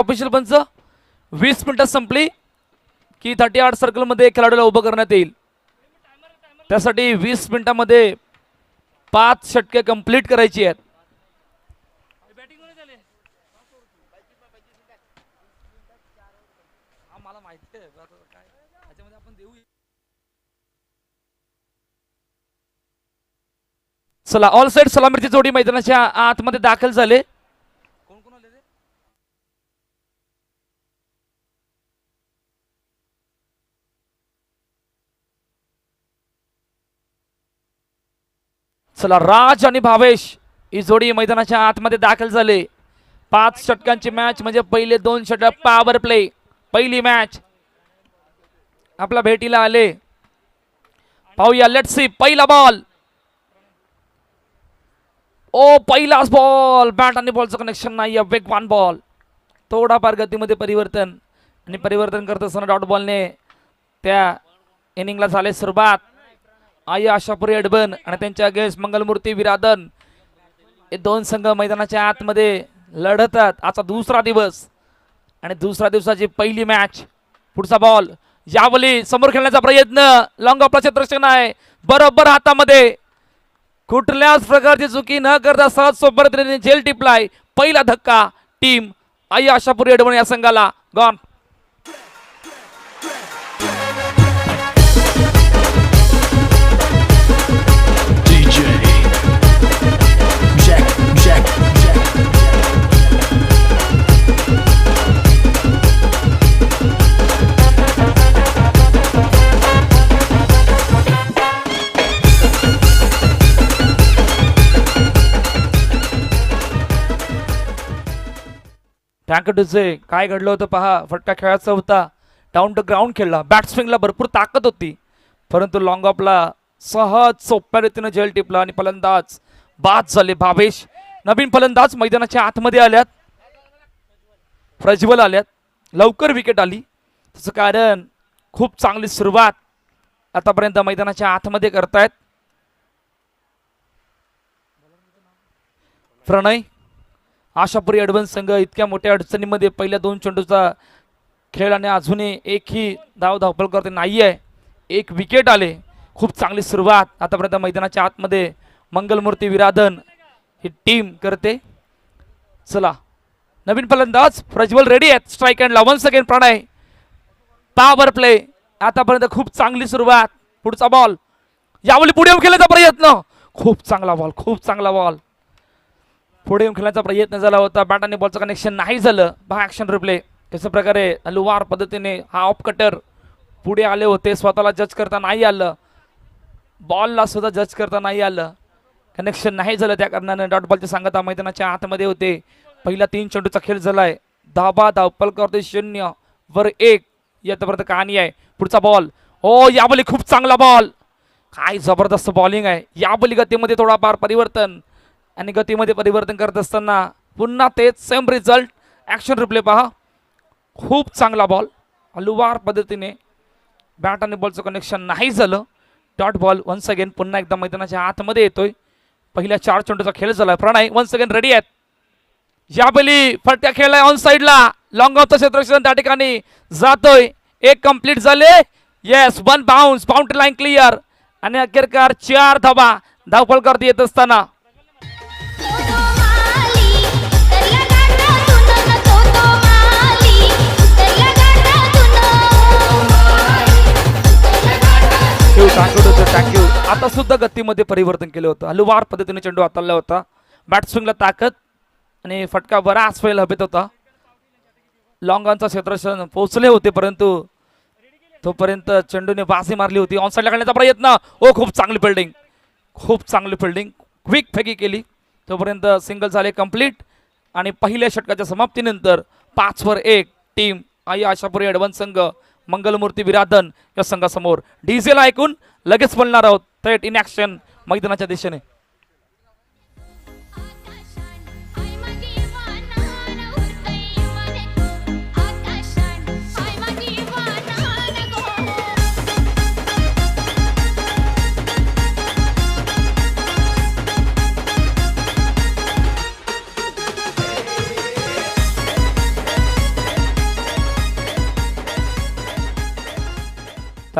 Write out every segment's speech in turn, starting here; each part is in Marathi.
ऑफिशियल पंच 20 मिनिटं संपली की 38 सर्कल मध्ये खेळाडूला उभं करण्यात येईल. त्यासाठी 20 मिनिटांमध्ये 5 षटके कंप्लीट करायची आहेत. चला ऑल साइड सलामीची जोडी मैदानाच्या आतमध्ये दाखल झाले. चला राज आणि भावेश ही जोडी मैदानाच्या आतमध्ये दाखल झाले. 5 षटकांची मॅच म्हणजे पहिले 2 षटक पॉवर प्ले. पहिली मॅच आपल्या भेटीला आले. पाहूया लेट्स सी. पहिला बॉल. ओ पहिलाच बॉल. बॅट आणि बॉलचं कनेक्शन नाही. वेगवान बॉल. थोडाफार गतीमध्ये परिवर्तन आणि परिवर्तन करत असताना डॉट बॉलने त्या इनिंगला झाले सुरुवात. आई आशापुरी अडबन आणि त्यांच्या अगेन्स्ट मंगलमूर्ती विराधन हे दोन संघ मैदानाच्या आतमध्ये लढतात. आजचा दुसरा दिवस आणि दुसऱ्या दिवसाची पहिली मॅच. पुढचा बॉल. यावली समोर खेळण्याचा प्रयत्न. लॉंग ऑफला क्षेत्ररक्षण आहे बरोबर हातामध्ये. कुठल्याच प्रकारची चुकी न करता सहज सोबत रीतीने झेल टिपलाय. पहिला धक्का टीम आई आशापुरी अडबन या संघाला. गॉन. टँकटूचे काय घडलं होतं पहा. फटका खेळायचा होता. डाऊन टू ग्राउंड खेळला. बॅट्समॅनला भरपूर ताकद होती परंतु लॉंग ऑफला सहज सोप्या रीतीनं झेल टिपला आणि फलंदाज बाद झाले. भावेश नवीन फलंदाज मैदानाच्या आतमध्ये आल्यात. प्रज्वल आल्यात. लवकर विकेट आली. त्याचं कारण खूप चांगली सुरुवात आतापर्यंत मैदानाच्या आतमध्ये करतायत. प्रणय आशापुरी अडबन संघ इतक्या मोठ्या अडचणीमध्ये पहिल्या 2 चेंडूचा खेळ आणि अजूनही एकही धावपळ करते नाही आहे. एक विकेट आले. खूप चांगली सुरुवात आतापर्यंत मैदानाच्या आतमध्ये मंगलमूर्ती विराधन ही टीम करते. चला नवीन फलंदाज प्रज्वल रेडी आहेत स्ट्राईक एंडला. Once again Pranay. Power play. आतापर्यंत खूप चांगली सुरुवात. पुढचा बॉल. यावेळी पुढे येऊन खेळण्याचा प्रयत्न. खूप चांगला बॉल. खूप चांगला बॉल. पुढे येऊन खेळण्याचा प्रयत्न झाला होता. बॅट आणि बॉलचं कनेक्शन नाही झालं. बघा ॲक्शन रिप्ले कशा प्रकारे हलवार पद्धतीने हा ऑफ कटर पुढे आले होते. स्वतःला जज करता नाही आलं. बॉलला सुद्धा जज करता नाही आलं. कनेक्शन नाही झालं. त्या कारणाने डॉट बॉलची सांगता मैदानाच्या आतमध्ये होते. पहिला 3 चेंडूचा खेळ झालाय. धावपळ करते 0 वर 1 यापर्यंत कहाणी आहे. पुढचा बॉल. हो याबली खूप चांगला बॉल. काय जबरदस्त बॉलिंग आहे. याबली गतीमध्ये थोडाफार परिवर्तन आणि गतीमध्ये परिवर्तन करत असताना पुन्हा तेच सेम रिझल्ट. ॲक्शन रिप्ले पहा. खूप चांगला बॉल. हलवार पद्धतीने बॅट आणि बॉलचं कनेक्शन नाही झालं. डॉट बॉल वन्स अगेन पुन्हा एकदा मैदानाच्या आतमध्ये येतोय. पहिल्या 4 चेंडूचा खेळ झाला. प्रणय वन्स अगेन रेडी आहेत. याबली फटका खेळलाय ऑन साइडला. लॉंग ऑफचं क्षेत्ररक्षण त्या ठिकाणी जातोय. एक कंप्लीट झाले. Yes 1 bounce. Boundary line clear आणि अखेरकार 4 धावा धावपळ करत येत असताना थँक्यू. आता सुद्धा गतीमध्ये परिवर्तन केलं होतं. हलवार पद्धतीने चेंडू हाताळला होता. बॅट्समॅनला ताकद आणि फटका बराच वेळ हवेत होता. लॉंग ऑनचा क्षेत्ररक्षण पोहोचले होते परंतु तोपर्यंत चेंडूने बाजी मारली होती. ऑन साइडला काढण्याचा प्रयत्न. ओ खूप चांगली फिल्डिंग. खूप चांगली फिल्डिंग. क्विक फेकी केली. तोपर्यंत सिंगल झाले कंप्लीट आणि पहिल्या षटकाच्या समाप्तीनंतर 5 वर 1 टीम आई आशापुरी अडबन संघ मंगलमूर्ती विराधन या संघासमोर. डीजेला ऐकून लगेच बोलणार आहोत थेट इन ॲक्शन मैदानाच्या दिशेने.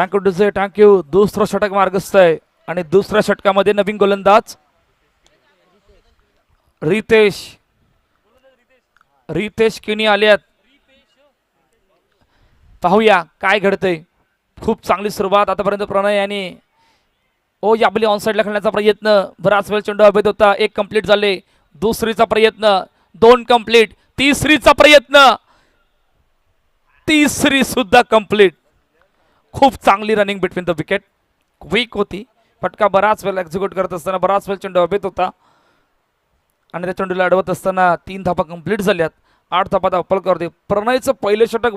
थँक्यू डुसे थँक्यू. दुसरं षटक मार्गस्थ आहे आणि दुसऱ्या षटकामध्ये नवीन गोलंदाज रितेश किनी आल्यात. पाहूया काय घडतंय. खूप चांगली सुरुवात आतापर्यंत प्रणय यांनी याबली ऑन साईडला खेळण्याचा प्रयत्न. बराच वेळ चेंडू हवेत होता. एक कंप्लीट झाले. दुसरीचा प्रयत्न, दोन कंप्लीट. तिसरीचा प्रयत्न, तिसरी सुद्धा कंप्लीट. खूप चांगली running between the wicket. Quick होती. फटका बराच वेळ एक्झिक्यूट करत असताना बराच वेळ चेंडू हवेत होता आणि त्या चेंडूला अडवत असताना 3 धाबा कंप्लीट झाल्यात. 8 धाबा धावपळ करते. प्रणयचं पहिलं षटक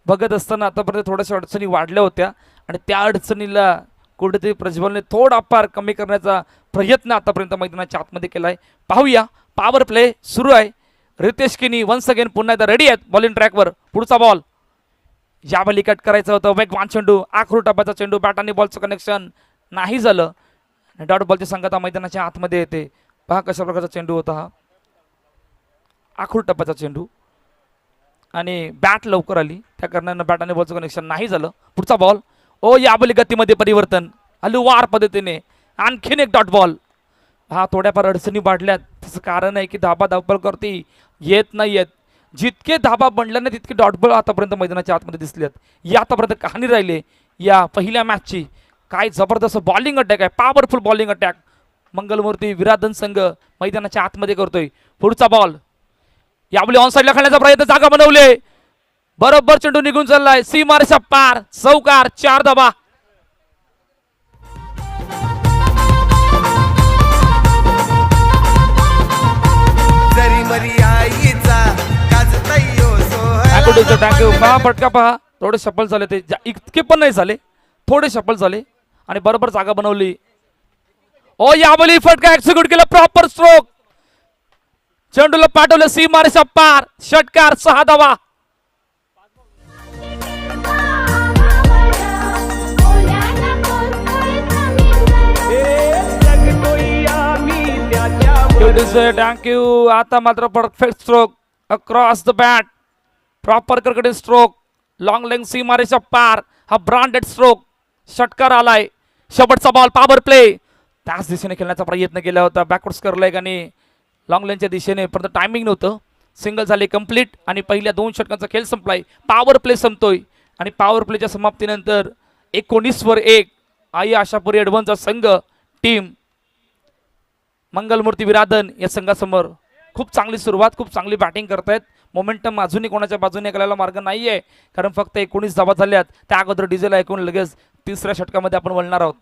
बघत असताना आतापर्यंत थोड्याशा अडचणी वाढल्या होत्या आणि त्या अडचणीला कुठेतरी प्रज्वलने थोडा फार कमी करण्याचा प्रयत्न आतापर्यंत मैदानाच्या आतमध्ये केलाय. पाहूया. पॉवर प्ले सुरू आहे. रितेश किनी वन्स अगेन पुन्हा एकदा रेडी आहेत बॉलिंग ट्रॅकवर. पुढचा बॉल यावेळी कट करायचं होतं. वेगवान चेंडू, आखरू टप्प्याचा चेंडू, बॅट आणि बॉलचं कनेक्शन नाही झालं. डॉट बॉलची संगत मैदानाच्या आतमध्ये येते. पहा कशा प्रकारचा चेंडू होता हा. आखरू टप्प्याचा चेंडू आणि बॅट लवकर आली त्या कारणानं बॅट आणि बॉलचं कनेक्शन नाही झालं. पुढचा बॉल यावेळी गतीमध्ये परिवर्तन हलुवार पद्धतीने आणखीन एक डॉट बॉल. हा थोड्याफार अडचणी वाढल्यात. त्याचं कारण आहे की धाबा धावपळ करते येत नाही आहेत. जितके धाबा बनले ना तितके डॉट बॉल आतापर्यंत मैदानाच्या आतमध्ये दिसलेत. या आतापर्यंत कहाणी राहिले या पहिल्या मॅचची. काय जबरदस्त बॉलिंग अटॅक आहे. पॉवरफुल बॉलिंग अटॅक मंगलमूर्ती विराधन संघ मैदानाच्या आतमध्ये करतोय. पुढचा बॉल यावेळी ऑन साईडला खेळण्याचा प्रयत्न, जागा बनवले. बरोबर चेंडू निघून चाललाय. सीमारेषा पार, चौकार, 4 धाबा. थँक्यू. पहा फटका पहा. थोडे शफल झाले ते इतके पण नाही झाले. थोडे शफल झाले आणि बरोबर जागा बनवली. यावेळी फटका एक्झिक्यूट केला. Proper stroke. चेंडूला पाठवलं सीमारेषा पार. षटकार, 6 धावा. थँक्यू. आता मात्र perfect stroke across the bat. Proper cricketing stroke. Long leg सीमारेषा पार. हा ब्रँडेड स्ट्रोक. षटकार आलाय. शेवटचा बॉल पॉवर प्ले. त्याच दिशेने खेळण्याचा प्रयत्न केला होता. बॅकवर्ड स्क्वेअर लेग आणि लॉंग लेनच्या दिशेने, परंतु टायमिंग नव्हतं. सिंगल झाले कंप्लीट आणि पहिल्या 2 षटकांचा खेळ संपलाय. पॉवर प्ले संपतोय आणि पॉवर प्लेच्या समाप्तीनंतर 19 वर 1 आई आशापुरी एडव्हान्सचा संघ टीम मंगलमूर्ती विराधन या संघासमोर. खूप चांगली सुरुवात, खूप चांगली बॅटिंग करतायत. मोमेंटम अजूनही कोणाच्या बाजूने करायला मार्ग नाहीये कारण फक्त 19 धावा झाल्यात. त्या अगोदर डिझेल ऐकून लगेच तिसऱ्या षटकामध्ये आपण वळणार आहोत.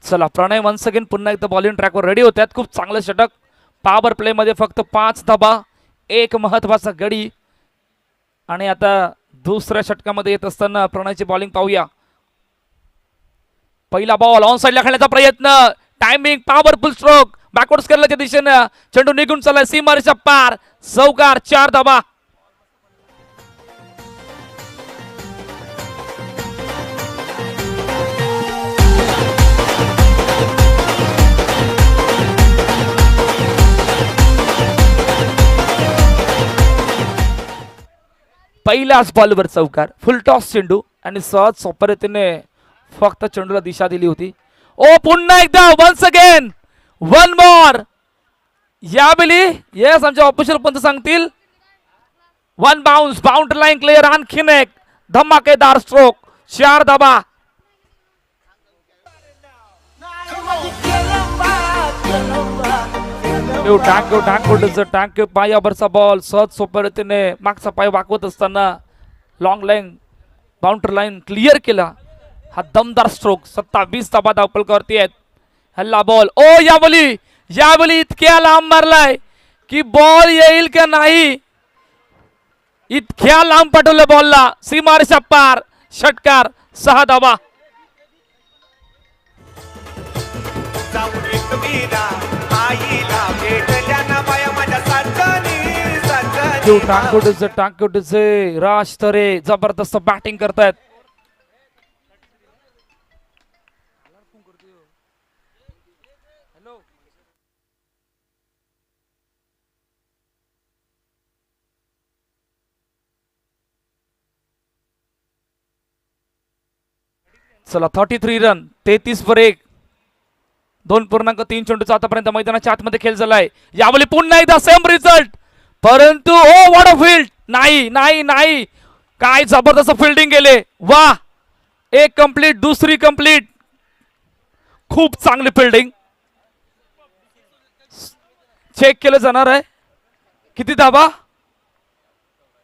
चला प्रणय वन्स अगेन पुन्हा एकदा बॉलिंग ट्रॅकवर रेडी होत्यात. खूप चांगलं षटक. पॉवर प्ले मध्ये फक्त 5 धाबा, एक महत्वाचा गडी. आणि आता दुसऱ्या षटकामध्ये येत असताना प्रणयची बॉलिंग पाहूया. पहिला बॉल ऑन साईडला खेळण्याचा प्रयत्न. Timing, powerful stroke. बॅकवर्ड करल्याच्या दिशेने चेंडू निघून चाललाय. सीमारेषा पार. चौकार, 4 धाबा. पहिल्याच बॉलवर चौकार. फुल टॉस चेंडू आणि सहज सोप्या रीतीने फक्त चेंडूला दिशा दिली होती. पुन्हा एकदा वन्स अगेन 1 मोर. यावेळी येस आमच्या ऑफिशियल पंच सांगतील 1 बाउन्स. Boundary line clear. आणखीन एक धमाकेदार स्ट्रोक. 4 धाबा. टँक्यू. पायावरचा बॉल सहज सोप्या रीतीने मागचा पाय वाकवत असताना long line boundary line clear केला. हा दमदार स्ट्रोक. 27 धाबा धावपळ करतेत. हल्ला बॉल. यावेळी इतक्या लांब मारलाय की बॉल येईल का नाही. इतक्या लांब पाठवलं बॉलला. सीमारेषा पार. षटकार, 6 धाबा. आईला भेटल्या ना बाया माझ्या साजनी. टांगकुटीचे राज तरे जबरदस्त बॅटिंग करतायत. चला 33 रन 33 वर 1 2.3 चेंडूचा आतापर्यंत मैदानाच्या आतमध्ये खेळ झालाय. यावेळी पुन्हा एकदा सेम रिझल्ट, परंतु ओ व्हॉट अ फील्ड. नाही नाही नाही, काय जबरदस्त फिल्डिंग केले. वा, एक कंप्लीट, दुसरी कंप्लीट, खूप चांगली फिल्डिंग. चेक केलं जाणार आहे. किती धाबा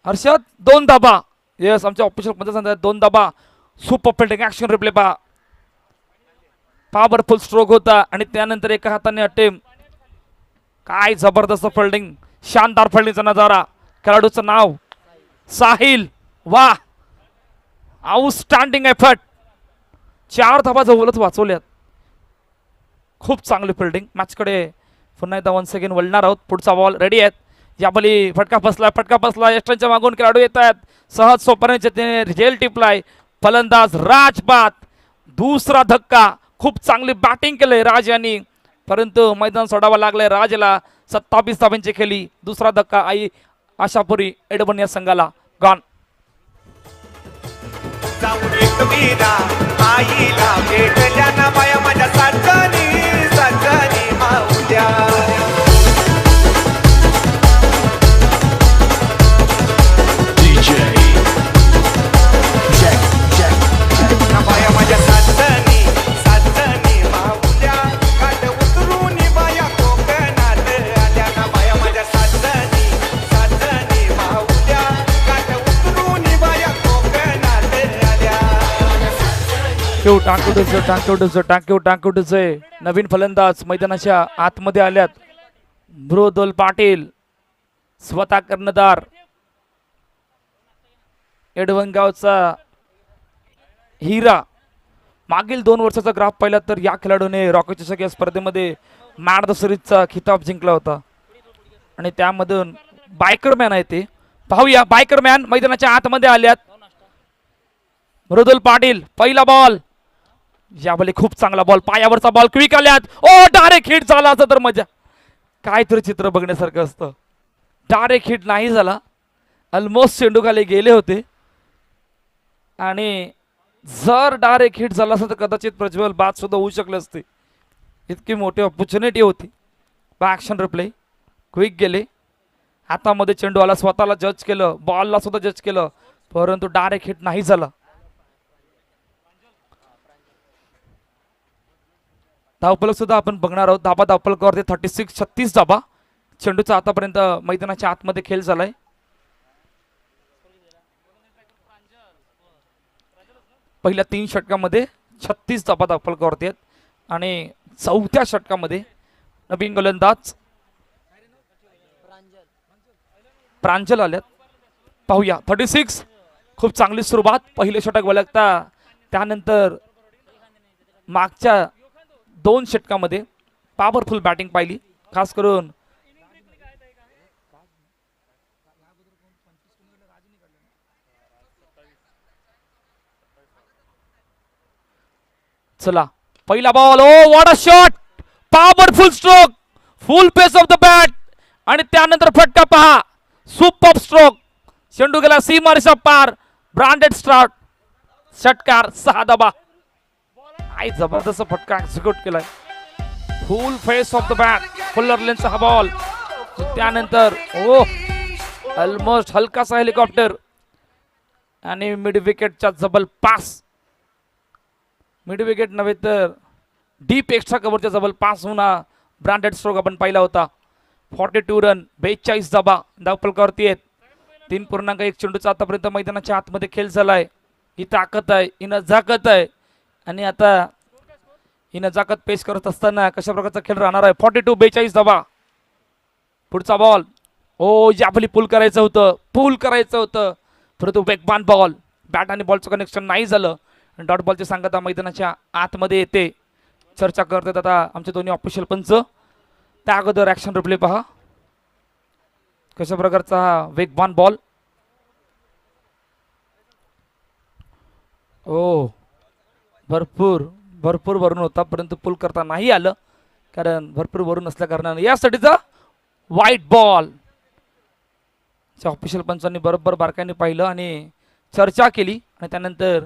हर्षद? 2 धाबा. येस, आमच्या ऑफिशियल मध्ये सांगतात 2 धाबा. सुपर फिल्डिंग, ऍक्शन रिप्ले पहा. पॉवरफुल स्ट्रोक होता आणि त्यानंतर एका हाताने अटेम्प्ट. काय जबरदस्त फिल्डिंग, शानदार फिल्डिंगचा नजारा. खेळाडूचं नाव साहिल. वा, आउटस्टँडिंग एफर्ट. 4 धाबा जवळच वाचवल्यात. खूप चांगली फिल्डिंग. मॅचकडे पुन्हा एकदा वन्स अगेन वळणार आहोत. पुढचा बॉल रेडी आहेत. याबली फटका बसला. यष्टांच्या मागून खेळाडू येत आहेत. सहज सोपऱ्याने जेल टिपलाय. फलंदाज राज बाद. दुसरा धक्का. खूप चांगली बॅटिंग केलंय राज यांनी, परंतु मैदान सोडावं लागलंय राजला. 27 धाब्यांची खेळी. दुसरा धक्का आई आशापुरी एडबन या संघाला. गॉन. आईला भेटल्या ना बाया माझ्या साजनी माऊल्या. टांकुटीचे नवीन फलंदाज मैदानाच्या आतमध्ये आल्यात. मृदुल पाटील स्वतः कर्णधार. एडवणगावचा हिरा. मागील 2 वर्षाचा ग्राफ पाहिला तर या खेळाडूने रॉकी चषक या स्पर्धेमध्ये मॅन ऑफ द सिरीजचा खिताब जिंकला होता आणि त्यामधून बायकरमॅन आहे ते. पाहूया, बायकरमॅन मैदानाच्या आतमध्ये आल्यात. मृदुल पाटील, पहिला बॉल. यावेळी खूप चांगला बॉल, पायावरचा बॉल, क्विक आल्यात. ओ, डायरेक्ट हिट झाला असं तर मजा. काय तरी चित्र बघण्यासारखं असतं. डायरेक्ट हिट नाही झाला, ऑलमोस्ट चेंडू खाली गेले होते आणि जर डायरेक्ट हिट झाला असता तर कदाचित प्रज्वल बाद सुद्धा होऊ शकले असते. इतकी मोठी ऑपॉर्च्युनिटी होती. ॲक्शन रिप्ले, क्विक गेले. हातामध्ये चेंडू आला, स्वतःला जज केलं, बॉलला सुद्धा जज केलं, परंतु डायरेक्ट हिट नाही झाला. धावफलक सुद्धा आपण बघणार आहोत. धाबा धावफलकावरती 36 धाबा. चेंडूचा आतापर्यंत मैदानाच्या आतमध्ये खेळ झालाय. पहिल्या 3 षटकामध्ये 36 धाबा धावफलकावरती आहेत आणि 4थ्या षटकामध्ये नवीन गोलंदाज प्रांजल आल्यात. पाहूया, 36. खूप चांगली सुरुवात. पहिले षटक वळखता त्यानंतर मागच्या 2 षटकामध्ये पॉवरफुल बॅटिंग पाहिली. खास करून चला, पहिला ball. Oh, what a shot, powerful stroke, full pace of the bat आणि त्यानंतर फटका पहा. Super stroke. चेंडू गेला सीमारेषा पार. Branded start. षटकार 6 धाबा. आई जबरदस्त फटका एक्झिक्यूट केलाय. Full face of the bat, fuller लेनचा हा बॉल. त्यानंतर ओ, ऑलमोस्ट हलकासा हेलिकॉप्टर आणि मिड विकेटच्या जबल पास. मिड विकेट नव्हे तर डीप एक्स्ट्रा कव्हरच्या जबल पास होऊन हा ब्रँडेड स्ट्रोक आपण पाहिला होता. 42 रन 42 धाबा धावफलकावरती आहेत. 3.1 चेंडूचा आतापर्यंत मैदानाच्या आतमध्ये खेळ झालाय. ही ताकद आहे, ही नजाकत आहे आणि आता ही नजाकत पेश करत असताना कशा प्रकारचा खेळ राहणार आहे. 42 धाबा. पुढचा बॉल. ओ, याभली पूल करायचं होतं, परंतु वेगवान बॉल. बॅट आणि बॉलचं कनेक्शन नाही झालं. डॉट बॉलची सांगता मैदानाच्या आतमध्ये येते. चर्चा करतात आता आमचे दोन्ही ऑफिशियल पंच. त्या अगोदर ॲक्शन रिप्ले पहा. कशा प्रकारचा हा वेगवान बॉल. ओ भरपूर भरपूर वरून होता परंतु पुल करता नाही आलं कारण भरपूर वरून असल्या कारणाने यासाठीचा वाईट बॉल. ऑफिशियल पंचांनी बरोबर बारकाईने पाहिलं आणि चर्चा केली आणि त्यानंतर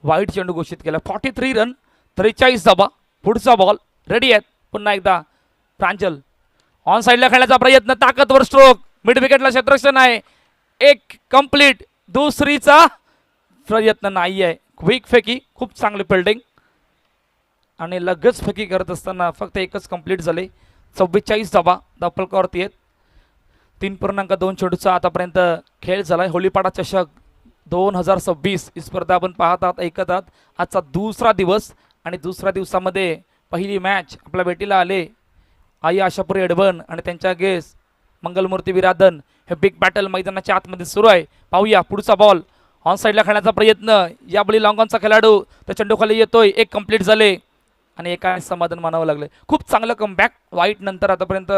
वाईट चेंडू घोषित केला. 43 रन 43 धाबा. पुढचा बॉल रेडी आहेत. पुन्हा एकदा प्रांजल ऑन साईडला खेळण्याचा प्रयत्न. ताकदवर स्ट्रोक. मिड विकेटला क्षेत्ररक्षण आहे. एक कंप्लीट. दुसरीचा प्रयत्न नाही आहे. क्विक फेकी. खूप चांगली फिल्डिंग आणि लगेच फेकी करत असताना फक्त एकच कंप्लीट झाले. 44 धाबा धावफलकावरती आहेत. 3.2 चेंडूचा आतापर्यंत खेळ झालाय. होलीपाडा चषक 2026 ही स्पर्धा आपण पाहत आहात ऐकत आहात. आजचा दुसरा दिवस आणि दुसऱ्या दिवसामध्ये पहिली मॅच आपल्या भेटीला आले आई आशापुरी एडवन आणि त्यांच्या गेस मंगलमूर्ती विराधन. हे बिग बॅटल मैदानाच्या आतमध्ये सुरू आहे. पाहूया पुढचा बॉल. ऑन साईडला खेळण्याचा प्रयत्न. यावेळी लॉंगॉनचा खेळाडू त्या चेंडू खाली येतोय. एक कंप्लीट झाले आणि एका समाधान मानावं लागले. खूप चांगलं कमबॅक वाईट नंतर आतापर्यंत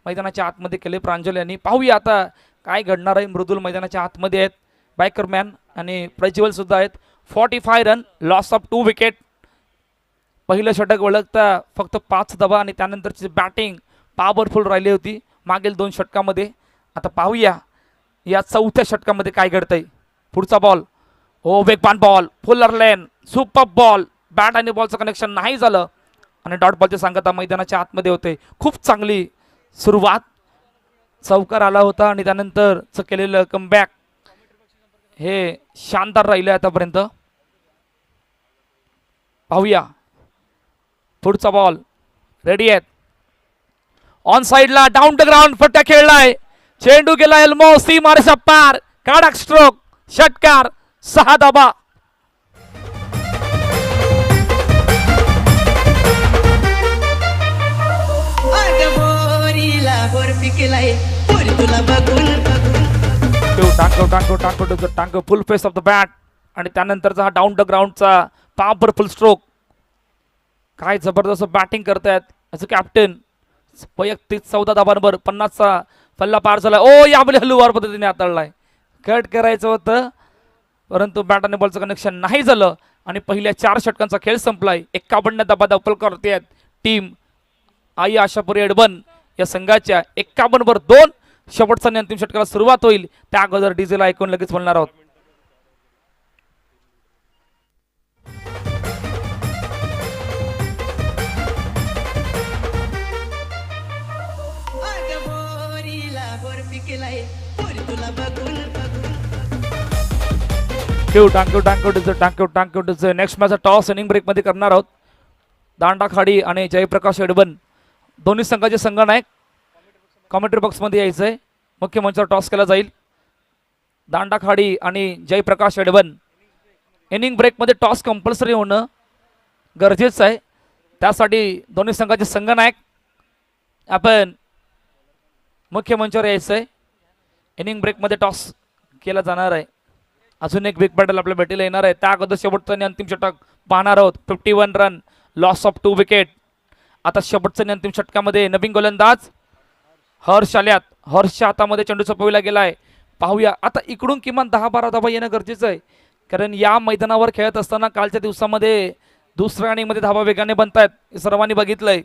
मैदानाच्या आतमध्ये केले प्रांजल यांनी. पाहूया आता काय घडणार आहे. मृदुल मैदानाच्या आतमध्ये आहेत. बायकरमॅन आणि प्रज्वल सुद्धा आहेत. 45 रन लॉस ऑफ 2 विकेट. पहिलं षटक ओळखता फक्त 5 धावा आणि त्यानंतरची बॅटिंग पॉवरफुल राहिली होती मागील 2 षटकामध्ये. आता पाहूया या चौथ्या षटकामध्ये काय घडतंय. पुढचा बॉल. ओ वेगवान ball. Fuller length. Super ball. Bat आणि बॉलचं कनेक्शन नाही झालं आणि डॉट बॉलची सांगता मैदानाच्या आतमध्ये होते. खूप चांगली सुरुवात. चौकार आला होता आणि त्यानंतरचं केलेलं कमबॅक हे शानदार राहिले आतापर्यंत. पाहूया पुढचा बॉल. रेडी आहेत. ऑन साइडला डाऊन द ग्राउंड फटका खेळलाय. चेंडू गेला एल्मो सीमारेषा पार. कडक स्ट्रोक. षटकार. 6 धाबा. टांग फुल फेस ऑफ द बॅट आणि त्यानंतरचा हा डाऊन द ग्राउंडचा पॉवरफुल स्ट्रोक. काय जबरदस्त बॅटिंग करतायत ॲज अ कॅप्टन. वैयक्तिक 14 धाबांवर 50चा पल्ला पार झाला. ओ यावेळी हलुवार पद्धतीने हाताळलाय. कट करायचं होतं परंतु बॅट आणि बॉलचं कनेक्शन नाही झालं आणि पहिल्या 4 षटकांचा खेळ संपलाय. 51 धाबा धावफल करते टीम आई आशापुरी एडवन या संघाच्या. 51 2. शेवटचा आणि अंतिम षटकाला सुरुवात होईल. त्या अगोदर डीजेला ऐकून लगेच बोलणार आहोत. Next match toss inning break मध्ये करणार आहोत. दांडा खाडी आणि जयप्रकाश एडवन दोन्ही संघाचे संघनायक कॉमेंट्री बॉक्समध्ये यायचं आहे. मुख्य मंचावर टॉस केला जाईल. दांडा खाडी आणि जयप्रकाश एडवन. इनिंग ब्रेकमध्ये टॉस कंपल्सरी होणं गरजेचं आहे. त्यासाठी दोन्ही संघाचे संघनायक आपण मुख्य मंचावर यायचं आहे. इनिंग ब्रेकमध्ये टॉस केला जाणार आहे. अजून एक बिग बॅटल आपल्या भेटीला येणार आहे. त्या अगोदर शेवटचं आणि अंतिम षटक पाहणार आहोत. 51 रन लॉस ऑफ 2 विकेट. आता शेवटचं आणि अंतिम षटकामध्ये नवीन गोलंदाज हर्ष आल्यात. हर्षच्या हातामध्ये चेंडू सोपविला गेलाय. पाहूया आता इकडून किमान 10-12 धाबा येणं गरजेचं आहे कारण या मैदानावर खेळत असताना कालच्या दिवसामध्ये दुसऱ्या इनिंगमध्ये धाबा वेगाने बनतायत हे सर्वांनी बघितलंय.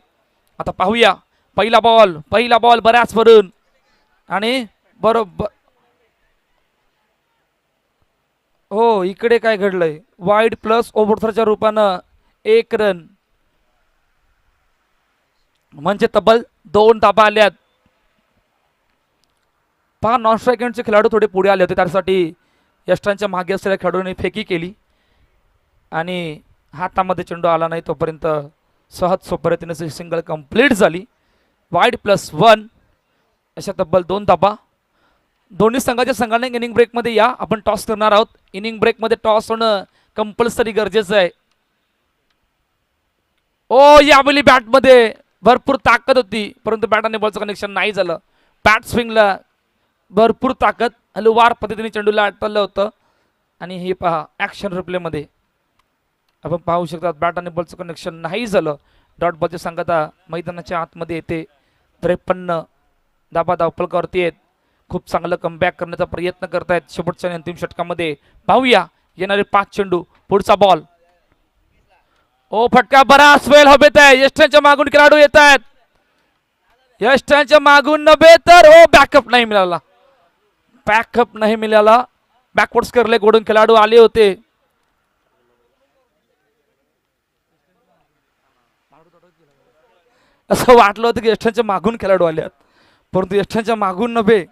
आता पाहूया पहिला बॉल बऱ्याच वरून आणि बरोबर. हो इकडे काय घडलंय. वाईड प्लस ओव्हरथ्रोच्या रूपानं 1 रन म्हणजे तब्बल 2 धाबा आल्यात. पहा नॉन स्ट्राईक एंडचे खेळाडू थोडे पुढे आले होते. त्यासाठी यष्टांच्या मागे असलेल्या खेळाडूंनी फेकी केली आणि हातामध्ये चेंडू आला नाही तोपर्यंत सहज सोपरीतीने सिंगल कंप्लीट झाली. वाईड +1 अशा तब्बल 2 धाबा. दोन्ही संघाच्या संघाने इनिंग ब्रेकमध्ये या. आपण टॉस करणार आहोत. इनिंग ब्रेकमध्ये टॉस होणं कंपल्सरी गरजेचं आहे. ओ यावेळी बॅटमध्ये भरपूर ताकद होती परंतु बॅट आणि बॉलचं कनेक्शन नाही झालं. बॅट स्विंगला भरपूर ताकद. हलुवार पद्धतीने चेंडूला अटकलं होतं आणि हे पहा ॲक्शन रिप्लेमध्ये आपण पाहू शकता बॅट आणि बॉलचं कनेक्शन नाही झालं. डॉट बॉलची सांगता मैदानाच्या आतमध्ये येते. 53 धाबा धावफलकावरती आहेत. खूप चांगलं कमबॅक करण्याचा प्रयत्न करतायत शेवटच्या आणि अंतिम षटकामध्ये. पाहूया येणारे 5 चेंडू. पुढचा बॉल. ओ फटका बराच वेळ हवेत आहे. यष्टांच्या मागून खेळाडू येत आहेत. यष्टांच्या मागून नव्हे तर हो बॅकअप नाही मिळाला. बॅकअप नाही मिळाला. बॅकवर्ड्स करले कडून खेळाडू आले होते. असं वाटलं होतं की यष्टांच्या मागून खेळाडू आले आहेत, परंतु यष्टांच्या मागून नव्हे.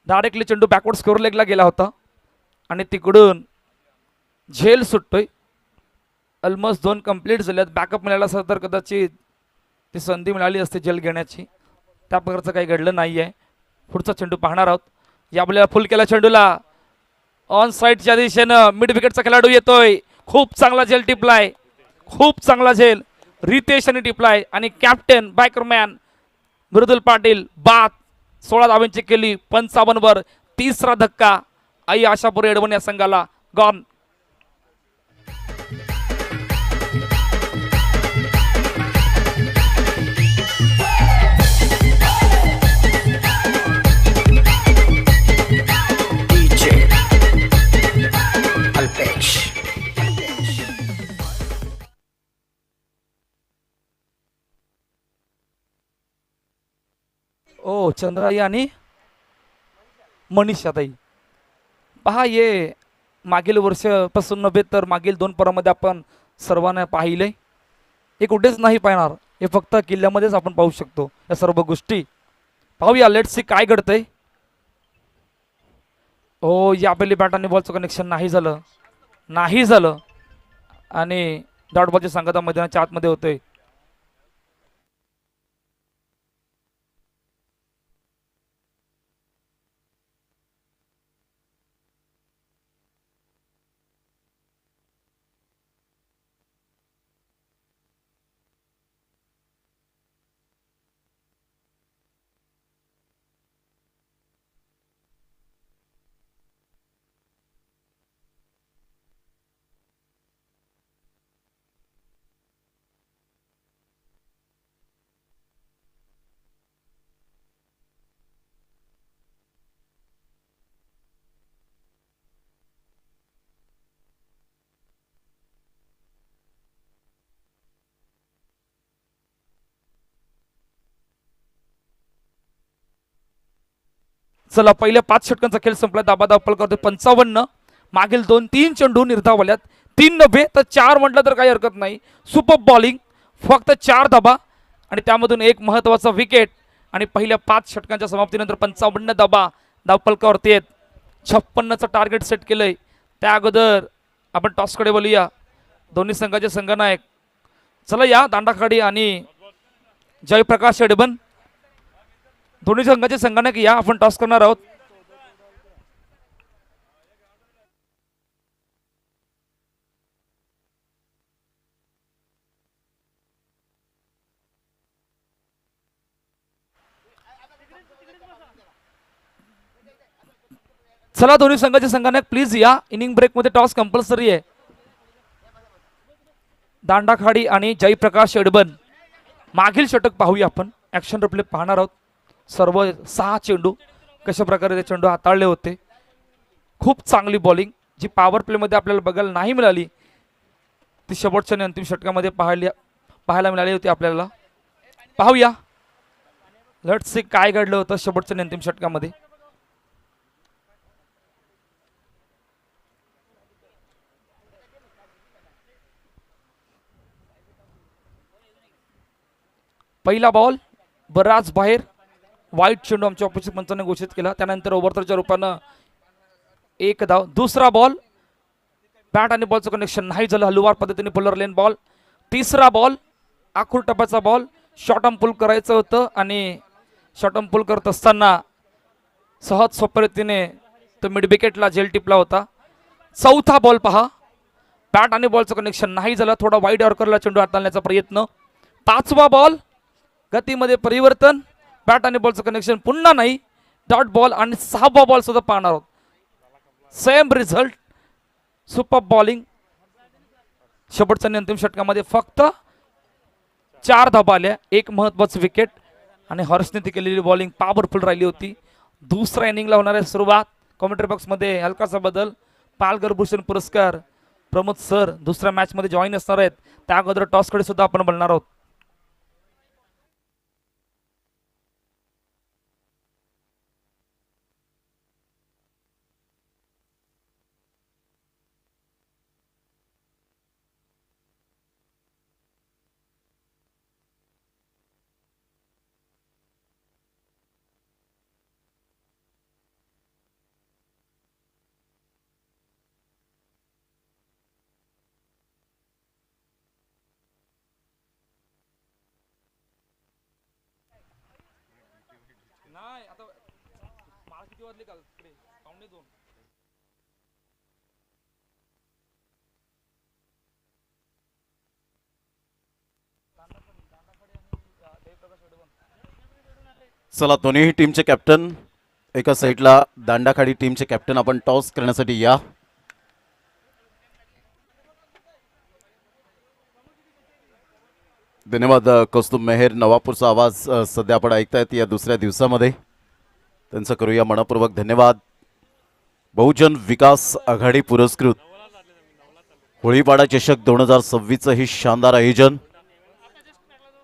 डायरेक्टली चेंडू बॅकवर्ड्स कव्हर लेगला गेला होता आणि तिकडून झेल सुटतोय. ऑलमोस्ट 2 कंप्लीट झाल्यात. बॅकअप मिळाला असता तर कदाचित ती संधी मिळाली असते झेल घेण्याची. त्या प्रकारचं काही घडलं नाही आहे. पुढचा चेंडू पाहणार आहोत. या आपल्याला फुल केला चेंडूला ऑन साईडच्या दिशेनं मिड विकेटचा खेळाडू येतोय. खूप चांगला झेल टिपलाय. खूप चांगला झेल रितेश यांनी टिपलाय आणि कॅप्टन बायकरमॅन मृदुल पाटील बाद 16 धावांची केली. 55 वर तिसरा धक्का. आई आशापुरी एडवण या संघाला गॉन. ओ चंद्राई आणि मनीषाताई पहा, ये मागील वर्षापासून नव्हे तर मागील 2 परामध्ये आपण सर्वांना पाहिले. हे कुठेच नाही पाहणार. हे फक्त किल्ल्यामध्येच आपण पाहू शकतो या सर्व गोष्टी. पाहूया लेट्स सी काय घडतंय. ओ या पहिली बॅट आणि बॉलचं कनेक्शन नाही झालं आणि डॉट बॉलची सांगता मैदानाच्या आतमध्ये होतोय. चला पहिल्या 5 षटकांचा खेळ संपला. दाबा धावपळ करतोय 55. मागील 2-3 चेंडू निर्धावल्यात. 3 नव्हे तर 4 म्हटलं तर काही हरकत नाही. Super bowling. फक्त 4 धाबा आणि त्यामधून एक महत्वाचा विकेट. आणि पहिल्या 5 षटकांच्या समाप्तीनंतर 55 धाबा धावपळकावरती आहेत. 56चं टार्गेट सेट केलंय. त्या अगोदर आपण टॉसकडे बोलूया. दोन्ही संघाचे संघनायक चला या दांडाखाडी आणि जयप्रकाश एडबन दोन्ही संघाचे संघनायक या. आपण टॉस करणार आहोत. चला दोन्ही संघाचे संघनायक प्लीज या. इनिंग ब्रेक मध्ये टॉस कंपल्सरी आहे. दांडाखाडी आणि जयप्रकाश एडबन. मागील षटक पाहूया आपण. ऍक्शन रिप्ले पाहणार आहोत. सर्व 6 चेंडू कशा प्रकारे ते चेंडू हाताळले होते. खूप चांगली बॉलिंग जी पॉवर प्ले मध्ये आपल्याला बघायला नाही मिळाली ती शेवटच्या आणि अंतिम षटकामध्ये पाहायला मिळाली होती आपल्याला. पाहूया लेट्स सी काय घडलं होतं शेवटच्या आणि अंतिम षटकामध्ये. पहिला बॉल बराच बाहेर. वाईट चेंडू आमच्या ऑफिस पंचाने घोषित केला. त्यानंतर ओव्हरथ्रोच्या रूपानं 1 धाव. दुसरा बॉल बॅट आणि बॉलचं कनेक्शन नाही झालं. हलुवार पद्धतीने पुलर लेन बॉल. तिसरा बॉल आखूर टप्प्याचा बॉल. शॉर्ट आर्म पुल करायचं होतं आणि शॉर्ट आर्म पुल करत असताना सहज सोप्या रीतीने तो मिड विकेटला झेल टिपला होता. चौथा बॉल पहा. बॅट आणि बॉलचं कनेक्शन नाही झालं. थोडा वाईड यॉर्करला चेंडू हाताळण्याचा प्रयत्न. 5वा बॉल गतीमध्ये परिवर्तन. बॅट आणि बॉलचं कनेक्शन पुन्हा नाही. डॉट बॉल आणि 6वा बॉल सुद्धा पाहणार आहोत. Same result. Super bowling. शेवटच्या आणि अंतिम षटकामध्ये फक्त 4 धाबा आल्या. एक महत्वाचं विकेट आणि हर्षने ती केलेली बॉलिंग पॉवरफुल राहिली होती. दुसऱ्या इनिंगला होणार आहे सुरुवात. कॉमेंट्री बॉक्समध्ये हलकासा बदल. पालघर भूषण पुरस्कार प्रमोद सर दुसऱ्या मॅचमध्ये जॉईन असणार आहेत. त्या अगोदर टॉसकडे सुद्धा आपण बोलणार आहोत. नाही आता मला किती वाजले काल इकडे 1:15. चला दोन्ही टीमचे कॅप्टन एका साईडला, दांडाखाडी टीमचे कॅप्टन आपण टॉस करण्यासाठी या. धन्यवाद कौस्तुभ मेहर. नवापूरचा आवाज सध्या आपण ऐकतायत या दुसऱ्या दिवसामध्ये, त्यांचं करूया मनपूर्वक धन्यवाद. बहुजन विकास आघाडी पुरस्कृत होळीपाडा चषक 2026चं ही शानदार आयोजन.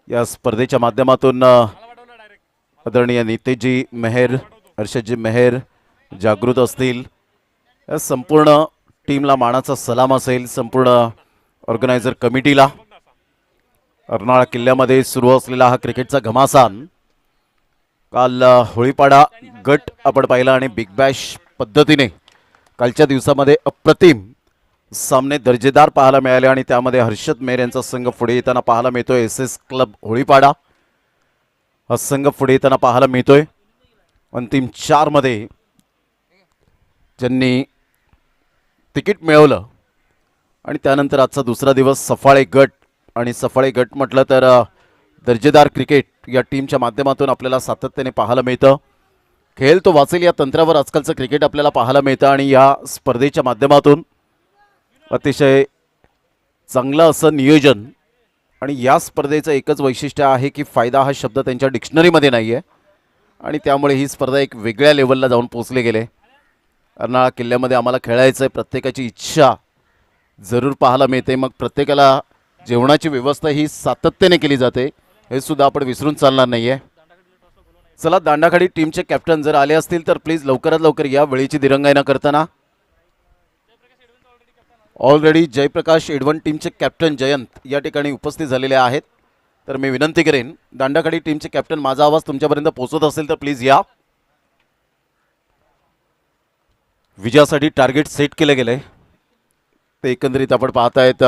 या स्पर्धेच्या माध्यमातून आदरणीय नितेशजी मेहर, हर्षदजी मेहर जागृत असतील. या संपूर्ण टीमला मानाचा सलाम असेल, संपूर्ण ऑर्गनायझर कमिटीला. अर्नाळा किल्ल्यामध्ये सुरू असलेला हा क्रिकेटचा घमासान काल होळीपाडा गट आपण पाहिला आणि बिग बॅश पद्धतीने कालच्या दिवसामध्ये अप्रतिम सामने दर्जेदार पाहायला मिळाले आणि त्यामध्ये हर्षद मेहर यांचा संघ पुढे येताना पाहायला मिळतोय. SS क्लब होळीपाडा हा संघ पुढे येताना पाहायला मिळतोय. अंतिम 4 मध्ये ज्यांनी तिकीट मिळवलं आणि त्यानंतर आजचा दुसरा दिवस सफाळे गट. आणि सफाळे गट म्हटलं तर दर्जेदार क्रिकेट या टीमच्या माध्यमातून आपल्याला सातत्याने पाहायला मिळतं. खेळ तो वाचेल या तंत्रावर आजकालचं क्रिकेट आपल्याला पाहायला मिळतं आणि या स्पर्धेच्या माध्यमातून अतिशय चांगलं असं नियोजन. आणि या स्पर्धेचं एकच वैशिष्ट्य आहे की फायदा हा शब्द त्यांच्या डिक्शनरीमध्ये नाही आहे आणि त्यामुळे ही स्पर्धा एक वेगळ्या लेवलला जाऊन पोचले गेले. अर्नाळा किल्ल्यामध्ये आम्हाला खेळायचं आहे, प्रत्येकाची इच्छा जरूर पाहायला मिळते. मग प्रत्येकाला जेवणाची व्यवस्था ही सातत्याने केली जाते, हे सुद्धा आपण विसरून चालणार नाही आहे. चला दांडाखाडी टीमचे कॅप्टन जर आले असतील तर प्लीज लवकरात लवकर या. वेळेची दिरंगाई न करताना ऑलरेडी जयप्रकाश एडवन टीमचे कॅप्टन जयंत या ठिकाणी उपस्थित झालेले आहेत. तर मी विनंती करेन दांडाखाडी टीमचे कॅप्टन, माझा आवाज तुमच्यापर्यंत पोहोचत असेल तर प्लीज या. विजयासाठी टार्गेट सेट केले गेले ते एकंदरीत आपण पाहतायत.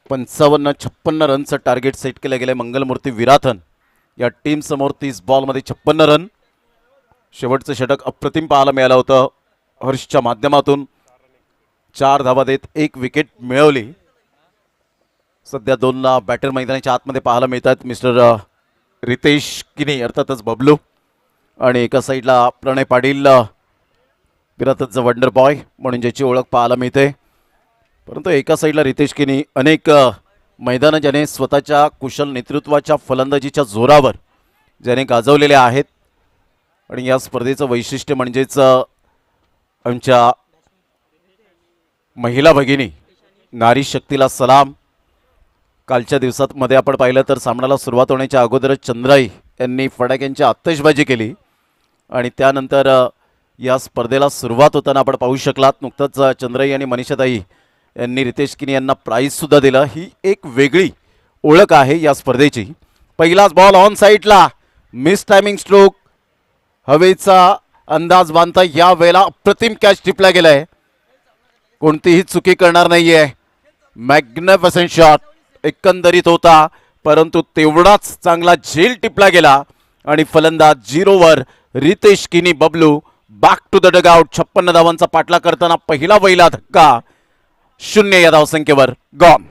55-56 रनचं टार्गेट सेट केलं गेलं. मंगलमूर्ती विराथन या टीम समोर 30 बॉलमध्ये 56 रन. शेवटचं षटक अप्रतिम पाहायला मिळालं होतं हर्षच्या माध्यमातून. 4 धावा देत 1 विकेट मिळवली. सध्या 2 बॅटर मैदानाच्या आतमध्ये पाहायला मिळतात. मिस्टर रितेश किनी अर्थातच बबलू आणि एका साईडला प्रणय पाटील विराटचा वंडर बॉय म्हणून ज्याची ओळख पाहायला मिळते. परंतु एका साईडला रितेश किनी अनेक मैदानं ज्याने स्वतःच्या कुशल नेतृत्वाच्या फलंदाजीच्या जोरावर ज्याने गाजवलेले आहेत. आणि या स्पर्धेचं वैशिष्ट्य म्हणजेच आमच्या महिला भगिनी नारी शक्तीला सलाम. कालच्या दिवसांमध्ये आपण पाहिलं तर सामन्याला सुरुवात होण्याच्या अगोदरच चंद्राई यांनी फटाक्यांची आतषबाजी केली आणि त्यानंतर या स्पर्धेला सुरुवात होताना आपण पाहू शकलात. नुकतंच चंद्राई आणि मनीषाताई यांनी रितेश किनी यांना प्राईजसुद्धा दिलं. ही एक वेगळी ओळख आहे या स्पर्धेची. पहिलाच बॉल ऑन साईडला, मिस टायमिंग स्ट्रोक, हवेचा अंदाज बांधता या वेळेला अप्रतिम कॅच टिपला गेलाय. कोणतीही चुकी करणार नाहीये. मॅग्निफिसंट शॉट एकंदरीत होता, परंतु तेवढाच चांगला झेल टिपला गेला आणि फलंदाज 0वर Ritesh Kini Bablu back to the dugout. 56 धावांचा पाठला करताना पहिला वहिला धक्का 0 या धावसंख्येवर गॉन.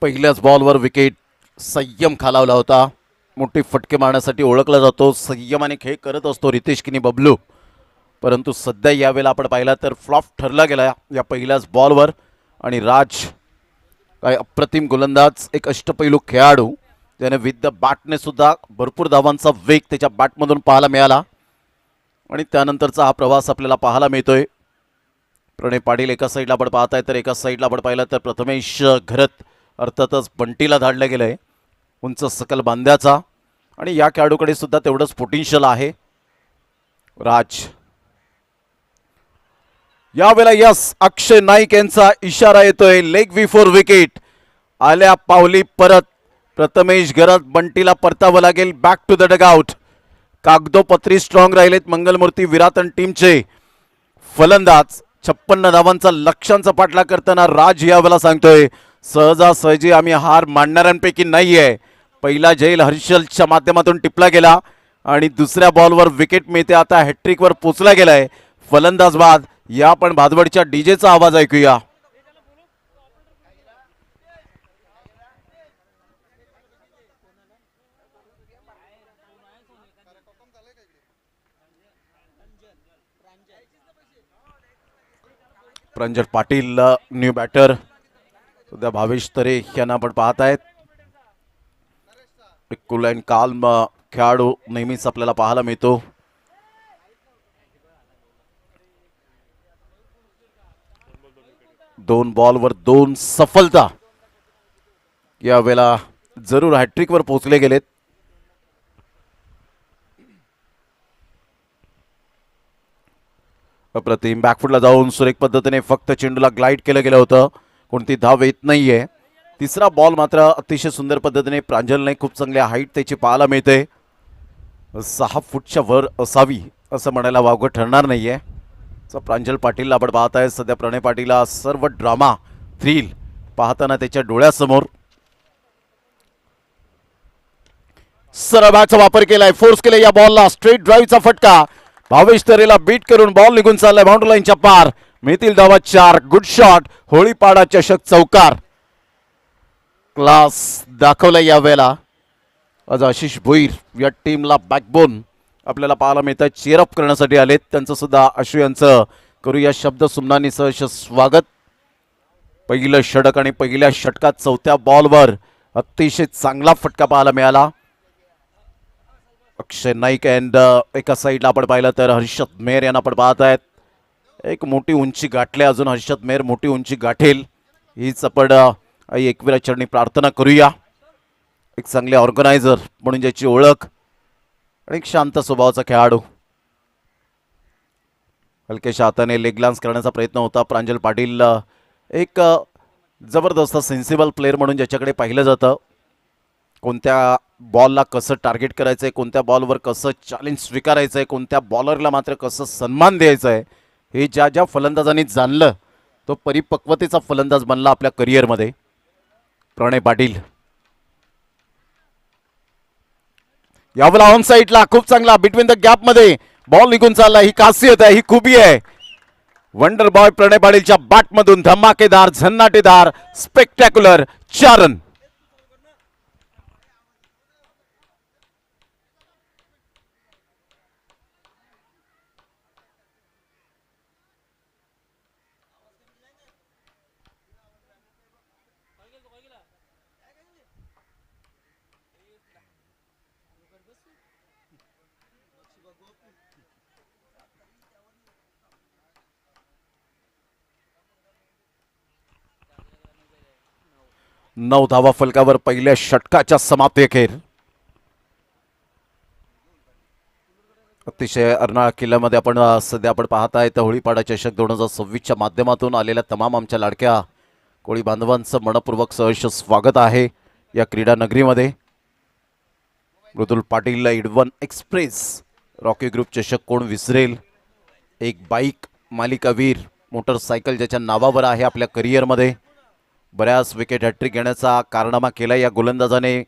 पहिल्याच बॉलवर विकेट संयम खालावला होता. मोठे फटके मारण्यासाठी ओळखला जातो, संयमाने खेळ करत असतो रितेश किनी बबलू, परंतु सध्या यावेळेला आपण पाहिला तर फ्लॉप ठरला गेला या पहिल्याच बॉलवर. आणि राज काय अप्रतिम गोलंदाज, एक अष्टपैलू खेळाडू, त्याने विथ द बॅटने सुद्धा भरपूर धावांचा वेग त्याच्या बॅटमधून पाहायला मिळाला. आणि त्यानंतरचा हा प्रवास आपल्याला पाहायला मिळतोय. प्रणय पाटील एका साईडला आपण पाहताय तर एका साईडला आपण पाहिलं तर प्रथमेश घरत अर्थातच बंटीला धाडलं गेलं आहे उंच सकल बांध्याचा. आणि या खेळाडूकडे सुद्धा तेवढंच पोटेन्शियल आहे. राज यावेळेला यस अक्षय नाईक यांचा इशारा येतोय, लेग बिफोर विकेट आल्या पावली परत. प्रथमेश घरत बंटीला परतावं लागेल बॅक टू द डगआउट. कागदोपत्री स्ट्रॉंग राहिलेत मंगलमूर्ती विराटन टीमचे फलंदाज. 56 धावांचा लक्ष्यांचा पाठलाग करताना राज यावेळेला सांगतोय सहजासहजी आम्ही हार मानणाऱ्यांपैकी नाहीये. पहिला झेल हर्षलच्या माध्यमातून टिपला गेला आणि दुसऱ्या बॉलवर विकेट मिळते. आता हॅट्रिकवर पोचला गेलाय फलंदाज बाद. या आपण भादवडच्या डीजेचा आवाज ऐकूया. प्रांजल पाटील न्यू बॅटर, सध्या भावेश तरे यांना आपण पाहत आहेत. कूल अँड काल्म खेळाडू नेहमीच आपल्याला पाहायला मिळतो. दोन बॉलवर 2 सफलता, यावेळेला जरूर हॅट्रिकवर पोहोचले गेलेत. अप्रतिम बॅकफुटला जाऊन सुरेख पद्धतीने फक्त चेंडूला ग्लाइड केलं गेलं होतं, कोणती धाव येत नाहीये. तिसरा बॉल मात्र अतिशय सुंदर पद्धतीने प्रांजलने खूप चांगल्या हाईट त्याची पाहायला मिळते. 6 फूटच्या वर असावी असं म्हणायला वावगं ठरणार नाहीये. प्रांजल पाटीलला आपण पाहत आहे. सध्या प्रणय पाटीलला सर्व ड्रामा थ्रिल पाहताना त्याच्या डोळ्यासमोर. सरळचा वापर केलाय, फोर्स केलाय या बॉलला, स्ट्रेट ड्राईव्हचा फटका. भावेश तरेला बीट करून बॉल निघून चाललाय बाउंड्री लाईनच्या पार. मिळतील धावा 4. गुड शॉट, होळीपाडा चषक चौकार. क्लास दाखवलाय यावेळेला. आज आशिष भोईर या टीमला बॅकबोन आपल्याला पाहायला मिळतं. चेअरअप करण्यासाठी आलेत. त्यांचं सुद्धा आशु यांचं करूया शब्द सुमनानी सहर्ष स्वागत. पहिलं षटक आणि पहिल्या षटकात 4थ्या बॉलवर अतिशय चांगला फटका पाहायला मिळाला. अक्षय नाईक अँड एका साईडला आपण पाहिलं तर हर्षद मेहर यांना आपण पाहत आहेत. एक मोठी उंची गाठले, अजून हर्षद मेहर मोठी उंची गाठेल हीच आपण आई एकविरा चरणी प्रार्थना करूया. एक चांगले ऑर्गनायझर म्हणून ज्याची ओळख आणि एक शांत स्वभावाचा खेळाडू. हलक्याशा हाताने लेग लान्स करण्याचा प्रयत्न होता. प्रांजल पाटील एक जबरदस्त सेन्सिबल प्लेअर म्हणून ज्याच्याकडे पाहिलं जातं. कोणत्या बॉलला कसं टार्गेट करायचं आहे, कोणत्या बॉलवर कसं चॅलेंज स्वीकारायचं आहे, कोणत्या बॉलरला मात्र कसं सन्मान द्यायचा आहे, हे ज्या ज्या फलंदाजांनी जाणलं तो परिपक्वतेचा फलंदाज बनला आपल्या करिअरमध्ये प्रणय पाटील. यावेळेला ऑन साईडला खूप चांगला बिटवीन द गॅप मध्ये बॉल निघून चालला. ही खासियत आहे, ही खूबी आहे वंडर बॉय प्रणय पाटीलच्या बॅटमधून. धमाकेदार, झन्नाटेदार, स्पेक्टॅक्युलर 4 रन. नऊ धावा फलकावर पहिल्या षटकाच्या समाप्तीअखेर. अतिशय अर्नाळा किल्ल्यामध्ये आपण सध्या आपण पाहत आहे तर होळीपाडा चषक 2026च्या माध्यमातून आलेल्या तमाम आमच्या लाडक्या कोळी बांधवांचं मनपूर्वक सहर्ष स्वागत आहे या क्रीडा नगरीमध्ये. मृदुल पाटील इडवन एक्सप्रेस रॉकी ग्रुप चषक कोण विसरेल. एक बाईक मालिकावीर मोटरसायकल ज्याच्या नावावर आहे आपल्या करिअरमध्ये. बऱ्याच विकेट हॅट्रिक घेण्याचा कारनामा केला या गोलंदाजाने.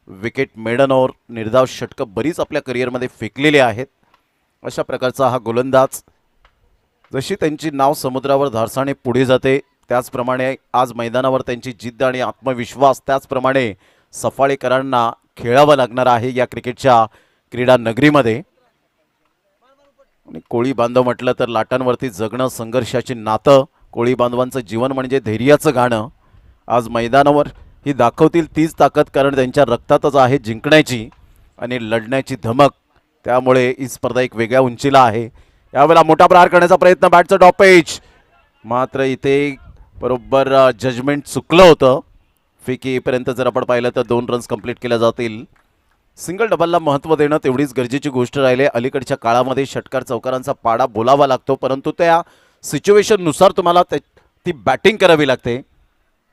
विकेट मेडन और निर्धाव षटकं बरीच आपल्या करिअरमध्ये फेकलेली आहेत. अशा प्रकारचा हा गोलंदाज. जशी त्यांची नाव समुद्रावर धारसाने पुढे जाते त्याचप्रमाणे आज मैदानावर त्यांची जिद्द आणि आत्मविश्वास, त्याचप्रमाणे सफाळेकरांना खेळावं लागणार आहे या क्रिकेटच्या क्रीडा नगरीमध्ये. आणि कोळी बांधव म्हटलं तर लाटांवरती जगणं, संघर्षाची नातं. कोळी बांधवांचं जीवन म्हणजे धैर्याचं गाणं. आज मैदानावर ही दाखवतील तीच ताकद, कारण त्यांच्या रक्तातच आहे जिंकण्याची आणि लढण्याची धमक. त्यामुळे ही स्पर्धा एक वेगळ्या उंचीला आहे. यावेळेला मोठा प्रहार करण्याचा प्रयत्न, बॅटचं टॉपेज, मात्र इथे बरोबर जजमेंट चुकलं होतं. फेकी येईपर्यंत जर आपण पाहिलं तर 2 रन्स कंप्लीट केल्या जातील. सिंगल डबलला महत्त्व देणं तेवढीच गरजेची गोष्ट राहिली. अलीकडच्या काळामध्ये षटकार चौकारांचा पाडा बोलावा लागतो, परंतु त्या सिच्युएशननुसार तुम्हाला ती बॅटिंग करावी लागते.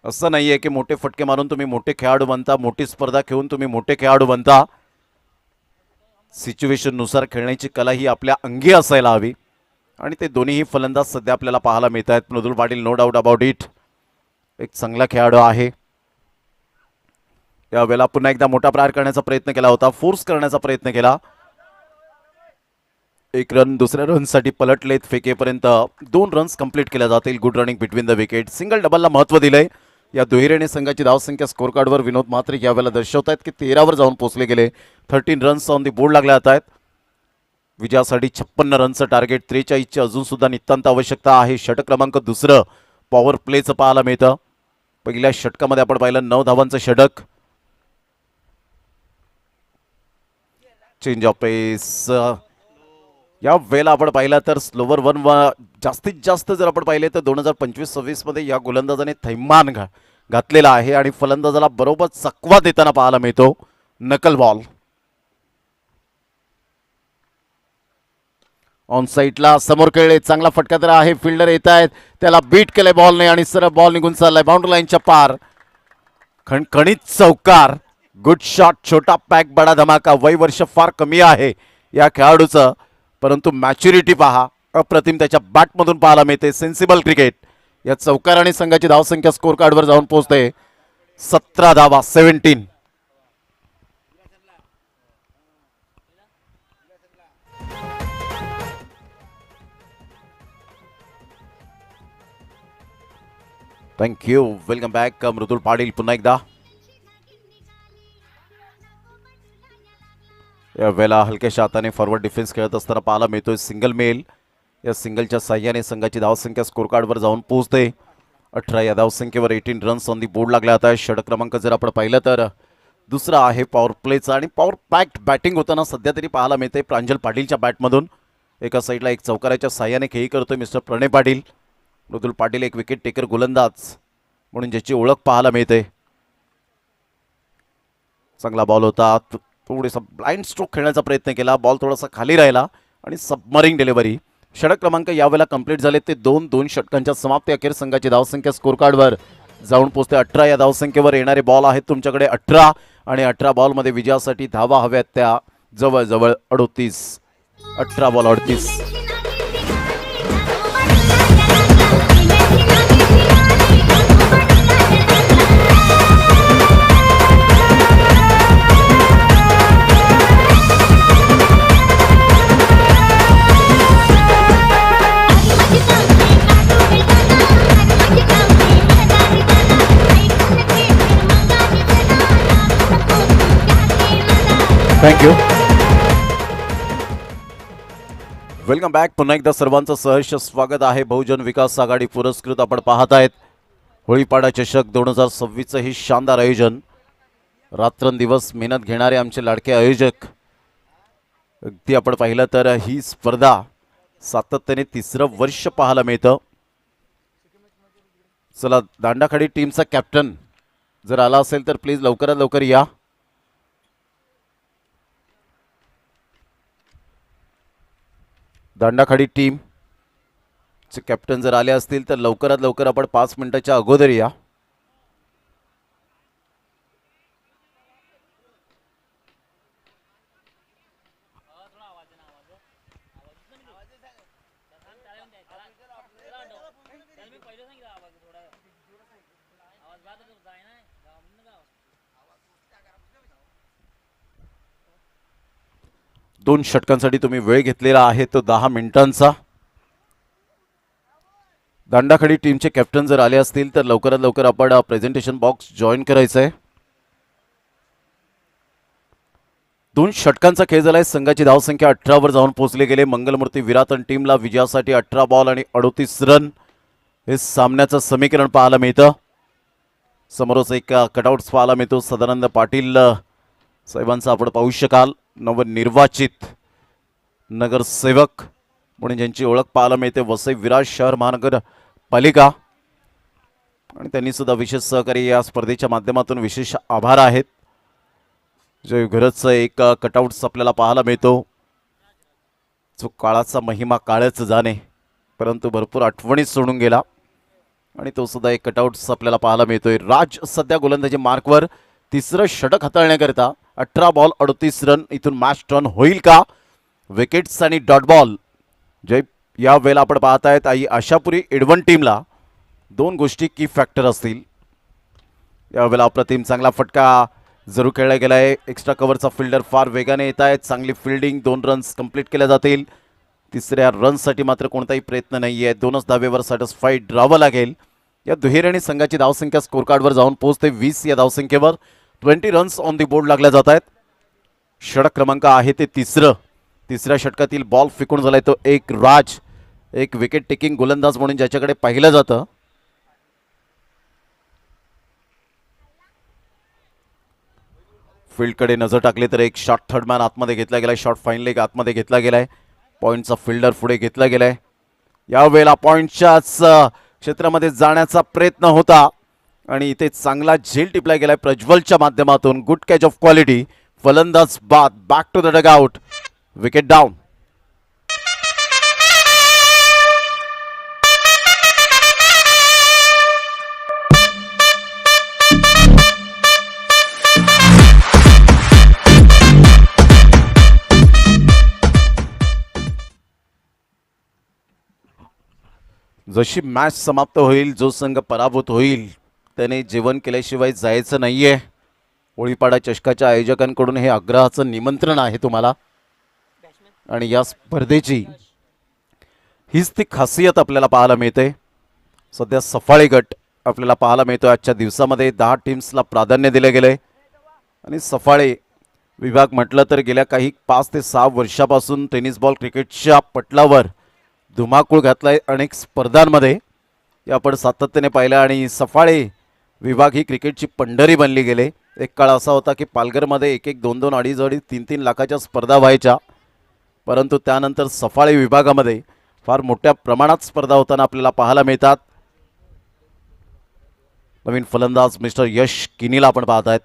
असं नाही आहे की मोठे फटके मारून तुम्ही मोठे खेळाडू बनता, मोठी स्पर्धा खेळून तुम्ही मोठे खेळाडू बनता. सिच्युएशननुसार खेळण्याची कला ही आपल्या अंगी असायला हवी आणि ते दोन्हीही फलंदाज सध्या आपल्याला पाहायला मिळत आहेत. Mridul Patil, no doubt about it, एक चांगला खेळाडू आहे. यावेळेला पुन्हा एकदा मोठा प्रहार करण्याचा प्रयत्न केला होता, फोर्स करण्याचा प्रयत्न केला. 1 रन दुसऱ्या रनसाठी पलटलेत. फेकेपर्यंत 2 रन्स कंप्लीट केल्या जातील. Good running between the wicket. Single डबलला महत्त्व दिलंय. या दुहेरीने संघाची धावसंख्या स्कोर कार्डवर विनोद म्हात्रे यावेळेला दर्शवत आहेत की 13 वर जाऊन पोहोचले गेले. 13 रन्स ऑन दी बोर्ड लागले जात आहेत. विजयासाठी 56 रनचं टार्गेट. 43ची अजून सुद्धा नितांत आवश्यकता आहे. षटक क्रमांक 2 पॉवर प्लेचं पाहायला मिळतं. पहिल्या षटकामध्ये आपण पाहिलं 9 धावांचं षटक. चेंज ऑफ पेस. या वेळेला आपण पाहिलं तर स्लोवर 1 जास्तीत जास्त जर आपण पाहिले तर 2025-26 मध्ये या गोलंदाजाने थैमान घातलेला आहे आणि फलंदाजाला बरोबर चकवा देताना पाहायला मिळतो. नकल बॉल ऑन साईडला समोर खेळले. चांगला फटका तर आहे. फिल्डर येत आहेत, त्याला बीट केलंय बॉलने आणि सरळ बॉल निघून चाललाय बाउंड्री लाईनच्या पार. खणखणीत चौकार. Good shot. छोटा पॅक बडा धमाका. वय वर्ष फार कमी आहे या खेळाडूचं, परंतु मॅच्युरिटी पहा अप्रतिम त्याच्या बॅटमधून पाहायला मिळते. Sensible cricket. या चौकाराने संघाची धावसंख्या स्कोर कार्डवर जाऊन पोहोचते 17 धावा. 17. थँक्यू. वेलकम बॅक मृदुल पाटील पुन्हा एकदा. या वेळेला हलक्याशा हाताने फॉरवर्ड डिफेन्स खेळत असताना पाहायला मिळतोय सिंगल मेल. या सिंगलच्या साह्याने संघाची धावसंख्या स्कोर कार्डवर जाऊन पोहोचते 18. या धावसंख्येवर 18 रन्स ऑन दी बोर्ड लागले आता. षटक क्रमांक जर आपण पाहिलं तर 2 आहे पॉवर प्लेचा आणि पॉवर पॅक्ड बॅटिंग होताना सध्या तरी पाहायला मिळते प्रांजल पाटीलच्या बॅटमधून. एका साईडला एक चौकाराच्या साह्याने खेळी करतोय मिस्टर प्रणय पाटील. मृदुल पाटील एक विकेट टेकर गोलंदाज म्हणून ज्याची ओळख पाहायला मिळते. चांगला बॉल होता. थोडासा ब्लाइंड स्ट्रोक खेळण्याचा प्रयत्न केला. बॉल थोडासा खाली राहिला आणि सबमरिंग डिलिव्हरी. षटक क्रमांक यावेळेला कंप्लीट झाले ते 2 षटकांच्या समाप्ती अखेर संघाची धावसंख्या स्कोर कार्डवर जाऊन पोहोचते 18. या धावसंख्येवर येणारे बॉल आहेत तुमच्याकडे 18 आणि 18 बॉलमध्ये विजयासाठी धावा हव्यात त्या जवळजवळ 38. 18 बॉल 38. थँक्यू. Welcome back. पुन्हा एकदा सर्वांचं सहर्ष स्वागत आहे. बहुजन विकास आघाडी पुरस्कृत आपण पाहत आहेत होळीपाडा चषक 2026चं हे शानदार आयोजन. रात्रंदिवस मेहनत घेणारे आमचे लाडके आयोजक. अगदी आपण पाहिलं तर ही स्पर्धा सातत्याने 3रं वर्ष पाहायला मिळतं. चला, दांडाखाडी टीमचा कॅप्टन जर आला असेल तर प्लीज लवकरात लवकर या. दांडाखाडी टीम चे कॅप्टन जर आले असतील तर लवकरात लवकर आपण 5 मिनिटाच्या अगोदर या. दोन षटकांसाठी तुम्ही वेळ घेतलेला आहे तो 10 मिनिटांचा. दांडाखाडी टीमचे कॅप्टन जर आले असतील तर लवकरात लवकर आपण प्रेझेंटेशन बॉक्स जॉईन करायचं आहे. 2 षटकांचा खेळ झालाय. संघाची धावसंख्या 18 वर जाऊन पोहोचले गेले. मंगलमूर्ती विरातन टीमला विजयासाठी 18 बॉल आणि 38 रन हे सामन्याचं समीकरण पाहायला मिळतं. समोरच एक कटआउट्स पाहायला मिळतो. सदानंद पाटील साहेबांचा आपण पाहू शकाल. नवनिर्वाचित नगरसेवक म्हणून ज्यांची ओळख पाहायला मिळते वसई विरार शहर महानगरपालिका, आणि त्यांनी सुद्धा विशेष सहकारी या स्पर्धेच्या माध्यमातून विशेष आभार आहेत. जय घरचं एक कटआउट्स आपल्याला पाहायला मिळतो. जो काळाचा महिमा काळच जाणे, परंतु भरपूर आठवणी सोडून गेला, आणि तो सुद्धा एक कटआउट्स आपल्याला पाहायला मिळतोय. राज सध्या गोलंदाजी मार्कवर. तिसरं षटक हाताळण्याकरिता 18 बॉल 38 रन. इथून मॅच टर्न होईल का? विकेट्स आणि डॉट बॉल जे या वेळेला आपण पाहतायत आई आशापुरी एडवन टीमला 2 गोष्टी की फॅक्टर असतील. यावेळेला अप्रतिम चांगला फटका जरूर खेळला गेला आहे. एक्स्ट्रा कव्हरचा फिल्डर फार वेगाने येत आहेत. चांगली फिल्डिंग. 2 रन्स कंप्लीट केल्या जातील. तिसऱ्या रनसाठी मात्र कोणताही प्रयत्न नाही आहे. 2च धावेवर सॅटिस्फाईड राहावं लागेल. या दुहेरीने संघाची धावसंख्या स्कोर कार्डवर जाऊन पोहोचते 20. या धावसंख्येवर 20 रन्स ऑन दी बोर्ड लागल्या जात आहेत. षटक क्रमांक आहे ते तिसरं. तिसऱ्या षटकातील बॉल फेकून झालाय तो एक राज, एक विकेट टेकिंग गोलंदाज म्हणून ज्याच्याकडे पाहिलं जातं. फील्डकडे नजर टाकली तर एक शॉट थर्डमॅन आतमध्ये घेतला गेलाय. शॉट फाईन लेग आतमध्ये घेतला गेलाय. पॉईंटचा फिल्डर पुढे घेतला गेलाय. यावेळेला पॉईंटच्याच क्षेत्रामध्ये जाण्याचा प्रयत्न होता, आणि इथे चांगला झेल टिपला गेलाय प्रज्वलच्या माध्यमातून. Good catch of quality. फलंदाज बाद. Back to the dugout. Wicket down. जशी मॅच समाप्त होईल, जो संघ पराभूत होईल त्याने जेवण केल्याशिवाय जायचं नाहीये. होळीपाडा चषकाच्या आयोजकांकडून हे आग्रहाचं निमंत्रण आहे तुम्हाला, आणि या स्पर्धेची हीच ती खासियत आपल्याला पाहायला मिळते. सध्या सफाळे गट आपल्याला पाहायला मिळतो. आजच्या दिवसामध्ये 10 टीम्सला प्राधान्य दिले गेले, आणि सफाळे विभाग म्हटलं तर गेल्या काही 5 ते 6 वर्षापासून टेनिस बॉल क्रिकेटच्या पटलावर धुमाकूळ घातलाय अनेक स्पर्धांमध्ये. हे आपण सातत्याने पाहिलं, आणि सफाळे विभाग ही क्रिकेटची पंढरी बनली गेले. एक काळ असा होता की पालघरमध्ये 1-1, 2-2, 2.5, 3-3 लाखाच्या स्पर्धा व्हायच्या, परंतु त्यानंतर सफाळे विभागामध्ये फार मोठ्या प्रमाणात स्पर्धा होताना आपल्याला पाहायला मिळतात. नवीन फलंदाज मिस्टर यश किनीला आपण पाहत आहेत.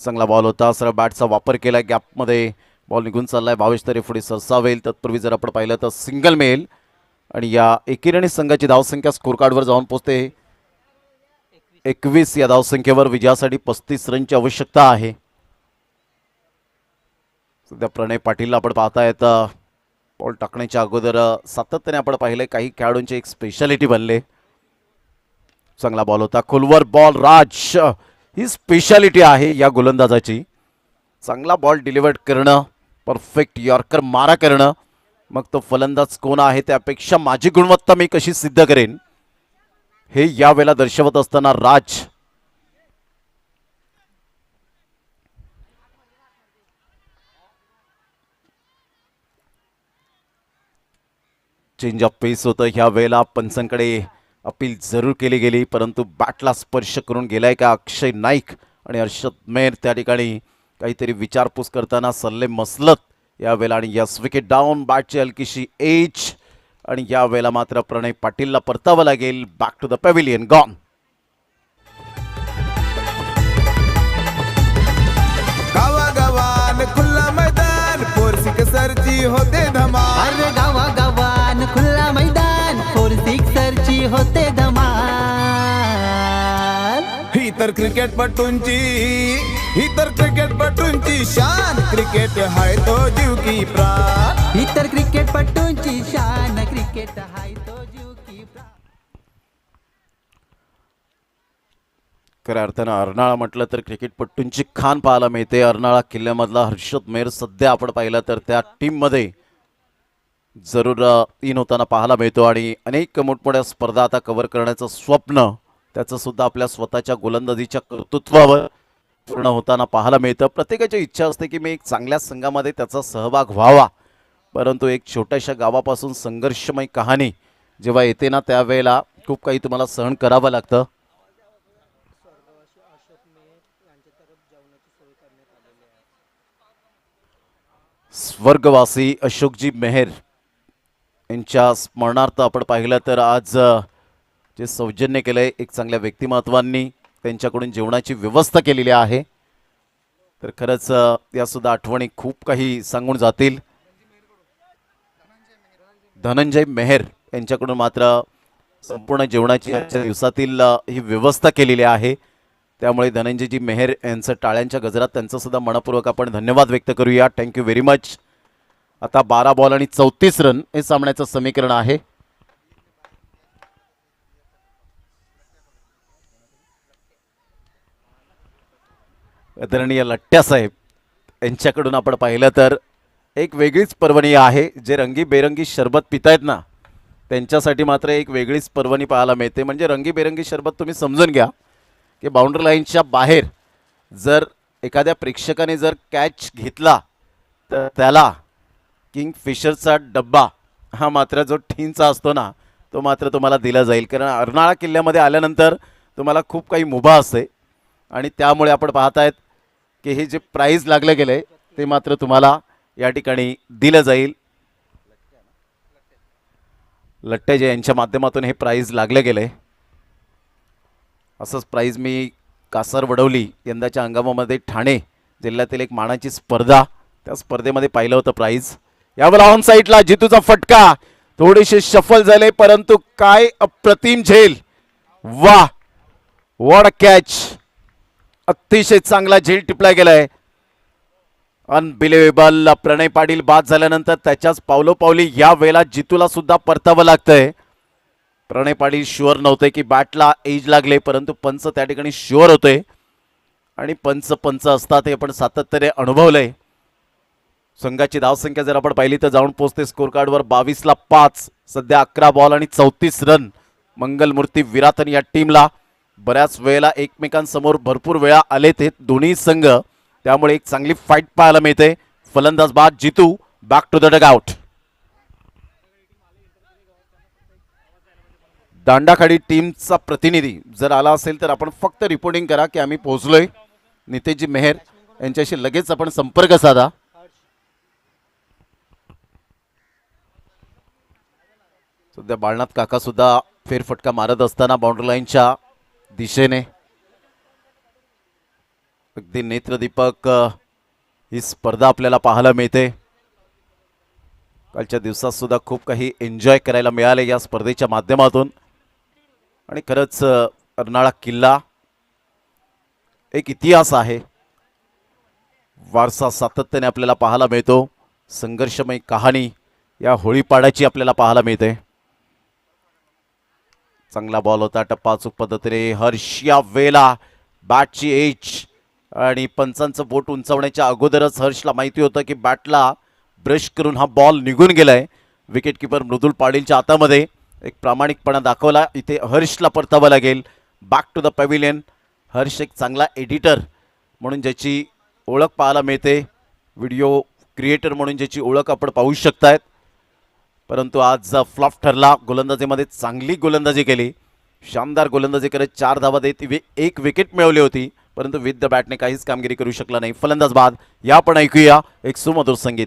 चांगला बॉल होता. सरळ बॅटचा वापर केला. गॅपमध्ये बॉल निघून चाललाय. भावेश तरी पुढे सरसावेल. तत्पूर्वी जर आपण पाहिलं तर सिंगल मिळेल, आणि या एकेरीने संघाची धावसंख्या स्कोर कार्डवर जाऊन पोहोचते 21. या धावसंख्येवर विजयासाठी 35 रनची आवश्यकता आहे. सध्या प्रणय पाटीलला आपण पाहतायत. बॉल टाकण्याच्या अगोदर सातत्याने आपण पाहिले काही खेळाडूंची एक स्पेशालिटी बनले. चांगला बॉल होता. खोलवर बॉल. राज ही स्पेशालिटी आहे या गोलंदाजाची. चांगला बॉल डिलिव्हर्ड करणं, परफेक्ट यॉर्कर मारा करणं. मग तो फलंदाज कोण आहे त्यापेक्षा माझी गुणवत्ता मी कशी सिद्ध करेन हे यावेळेला दर्शवत असताना राज चेंज ऑफ पेस होतं. ह्या वेळेला पंचांकडे अपील जरूर केली गेली, परंतु बॅटला स्पर्श करून गेलाय का अक्षय नाईक आणि हर्षद मेहर त्या ठिकाणी काहीतरी विचारपूस करताना सल्ले मसलत यावेळेला. आणि यस, विकेट डाऊन. बॅटची हलकीशी एज, आणि यावेळेला मात्र प्रणय पाटीलला परतावं लागेल. Back to the pavilion. Gone. गावागावान खुल्ला मैदान फोर सिक्सरची होते धमाल. अरे गावागावान खुल्ला मैदान 4 सिक्सरची होते धमाल. ही तर क्रिकेटपटूंची शान. क्रिकेट हाय तो जीव की प्राण. इतर क्रिकेटपटूंची शान. क्रिकेट हाय तो जीव की प्राण. खऱ्या अर्थानं अर्नाळा म्हटलं तर क्रिकेटपटूंची खान पाहायला मिळते. अर्नाळा किल्ल्यामधला हर्षद मेहर सध्या आपण पाहिलं तर त्या टीममध्ये जरूर इन होताना पाहायला मिळतो, आणि अनेक मोठमोठ्या स्पर्धा आता कव्हर करण्याचं स्वप्न त्याचं सुद्धा आपल्या स्वतःच्या गोलंदाजीच्या कर्तृत्वावर पूर्ण होताना पाहायला मिळतं. प्रत्येकाची इच्छा असते की मी एक चांगल्या संघामध्ये त्याचा सहभाग व्हावा, परंतु एक छोट्याशा गावापासून संघर्षमय कहाणी जेव्हा येते ना त्यावेळेला खूप काही तुम्हाला सहन करावं लागतं. स्वर्गवासी अशोकजी मेहर यांच्या स्मरणार्थ आपण पाहिलं तर आज जे सौजन्य केलंय एक चांगल्या व्यक्तिमत्वांनी त्यांच्याकडून जेवणाची व्यवस्था केलेली आहे. तर खरंच यासुद्धा आठवणी खूप काही सांगून जातील. धनंजय मेहर यांच्याकडून मात्र संपूर्ण जेवणाची आजच्या दिवसातील ही व्यवस्था केलेली आहे. त्यामुळे धनंजयजी मेहर यांचं टाळ्यांच्या गजरात त्यांचं सुद्धा मनपूर्वक आपण धन्यवाद व्यक्त करूया. Thank you very much. आता 12 बॉल आणि 34 रन हे सामन्याचं समीकरण आहे. आदरणीय लट्ट्यासाहेब यांच्याकडून आपण पाहिलं तर एक वेगळीच पर्वणी आहे. जे रंगीबेरंगी शरबत पितायत ना त्यांच्यासाठी मात्र एक वेगळीच पर्वणी पाहायला मिळते. म्हणजे रंगीबेरंगी शरबत तुम्ही समजून घ्या की बाउंड्री लाईनच्या बाहेर जर एखाद्या प्रेक्षकाने जर कॅच घेतला तर त्याला किंगफिशरचा डब्बा हा मात्र जो ठीनचा असतो ना तो मात्र तुम्हाला दिला जाईल. कारण अर्नाळा किल्ल्यामध्ये आल्यानंतर तुम्हाला खूप काही मुभा असते आणि त्यामुळे आपण पाहतायत की हे जे प्राईज लागलं गेलं आहे ते मात्र तुम्हाला या ठिकाणी दिलं जाईल. लट्टेजे यांच्या माध्यमातून हे प्राईज लागलं गेलं आहे. असंच प्राईज मी कासार वडवली यंदाच्या हंगामामध्ये ठाणे जिल्ह्यातील एक मानाची स्पर्धा त्या स्पर्धेमध्ये पाहिलं होतं प्राईज. यावेळेला ऑन साईडला जितूचा फटका थोडेसे शफल झाले परंतु काय अप्रतिम झेल. वा व्हॉट अ कॅच. अतिशय चांगला झेल टिपला गेलाय. अनबिलिव्हेबल. प्रणय पाटील बाद झाल्यानंतर त्याच्याच पावलोपावली या वेळेला जितूला सुद्धा परतावं लागतंय. प्रणय पाटील शुअर नव्हते की बॅटला एज लागले परंतु पंच त्या ठिकाणी शुअर होते आणि पंच असतात हे आपण सातत्याने अनुभवलंय. संघाची धावसंख्या जर आपण पाहिली तर जाऊन पोहोचते स्कोर कार्डवर 22ला 5. सध्या 11 बॉल आणि 34 रन मंगलमूर्ती विराथन या टीमला. बऱ्याच वेळेला एकमेकांसमोर भरपूर वेळा आलेत हे दोन्ही संघ. त्यामुळे एक चांगली फाईट पाहायला मिळते. फलंदाज बाद जितू बॅक टू द डगआउट. दांडाखाडी टीमचा प्रतिनिधी जर आला असेल तर आपण फक्त रिपोर्टिंग करा की आम्ही पोहोचलोय. नितेशजी मेहर यांच्याशी लगेच आपण संपर्क साधा. सध्या बाळनाथ काका सुद्धा फेरफटका मारत असताना बाउंड्री लाईनच्या दिशेने अगदी नेत्रदीपक ही स्पर्धा आपल्याला पाहायला मिळते. कालच्या दिवसात सुद्धा खूप काही एन्जॉय करायला मिळाले या स्पर्धेच्या माध्यमातून. आणि खरंच अर्नाळा किल्ला एक इतिहास आहे. वारसा सातत्याने आपल्याला पाहायला मिळतो. संघर्षमय कहाणी या होळीपाड्याची आपल्याला पाहायला मिळते. चांगला बॉल होता टप्पा अचूक पद्धतीने. हर्ष या वेळेला बॅटची एज आणि पंचांचं बोट उंचावण्याच्या अगोदरच हर्षला माहिती होतं की बॅटला ब्रश करून हा बॉल निघून गेलाय. विकेट किपर मृदुल पाटीलच्या हातामध्ये एक प्रामाणिकपणा दाखवला. इथे हर्षला परतावं लागेल. Back to the pavilion. Harsh एक चांगला एडिटर म्हणून ज्याची ओळख पाहायला मिळते. व्हिडिओ क्रिएटर म्हणून ज्याची ओळख आपण पाहू शकतायत. परंतु आज फ्लॉप ठरला. गोलंदाजीमध्ये चांगली गोलंदाजी केली. शानदार गोलंदाजी करत 4 धावा देत एक विकेट मिळवली होती परंतु विथ द बॅटने काहीच कामगिरी करू शकला नाही. फलंदाज बाद. या पण ऐकूया एक सुमधुर संगीत.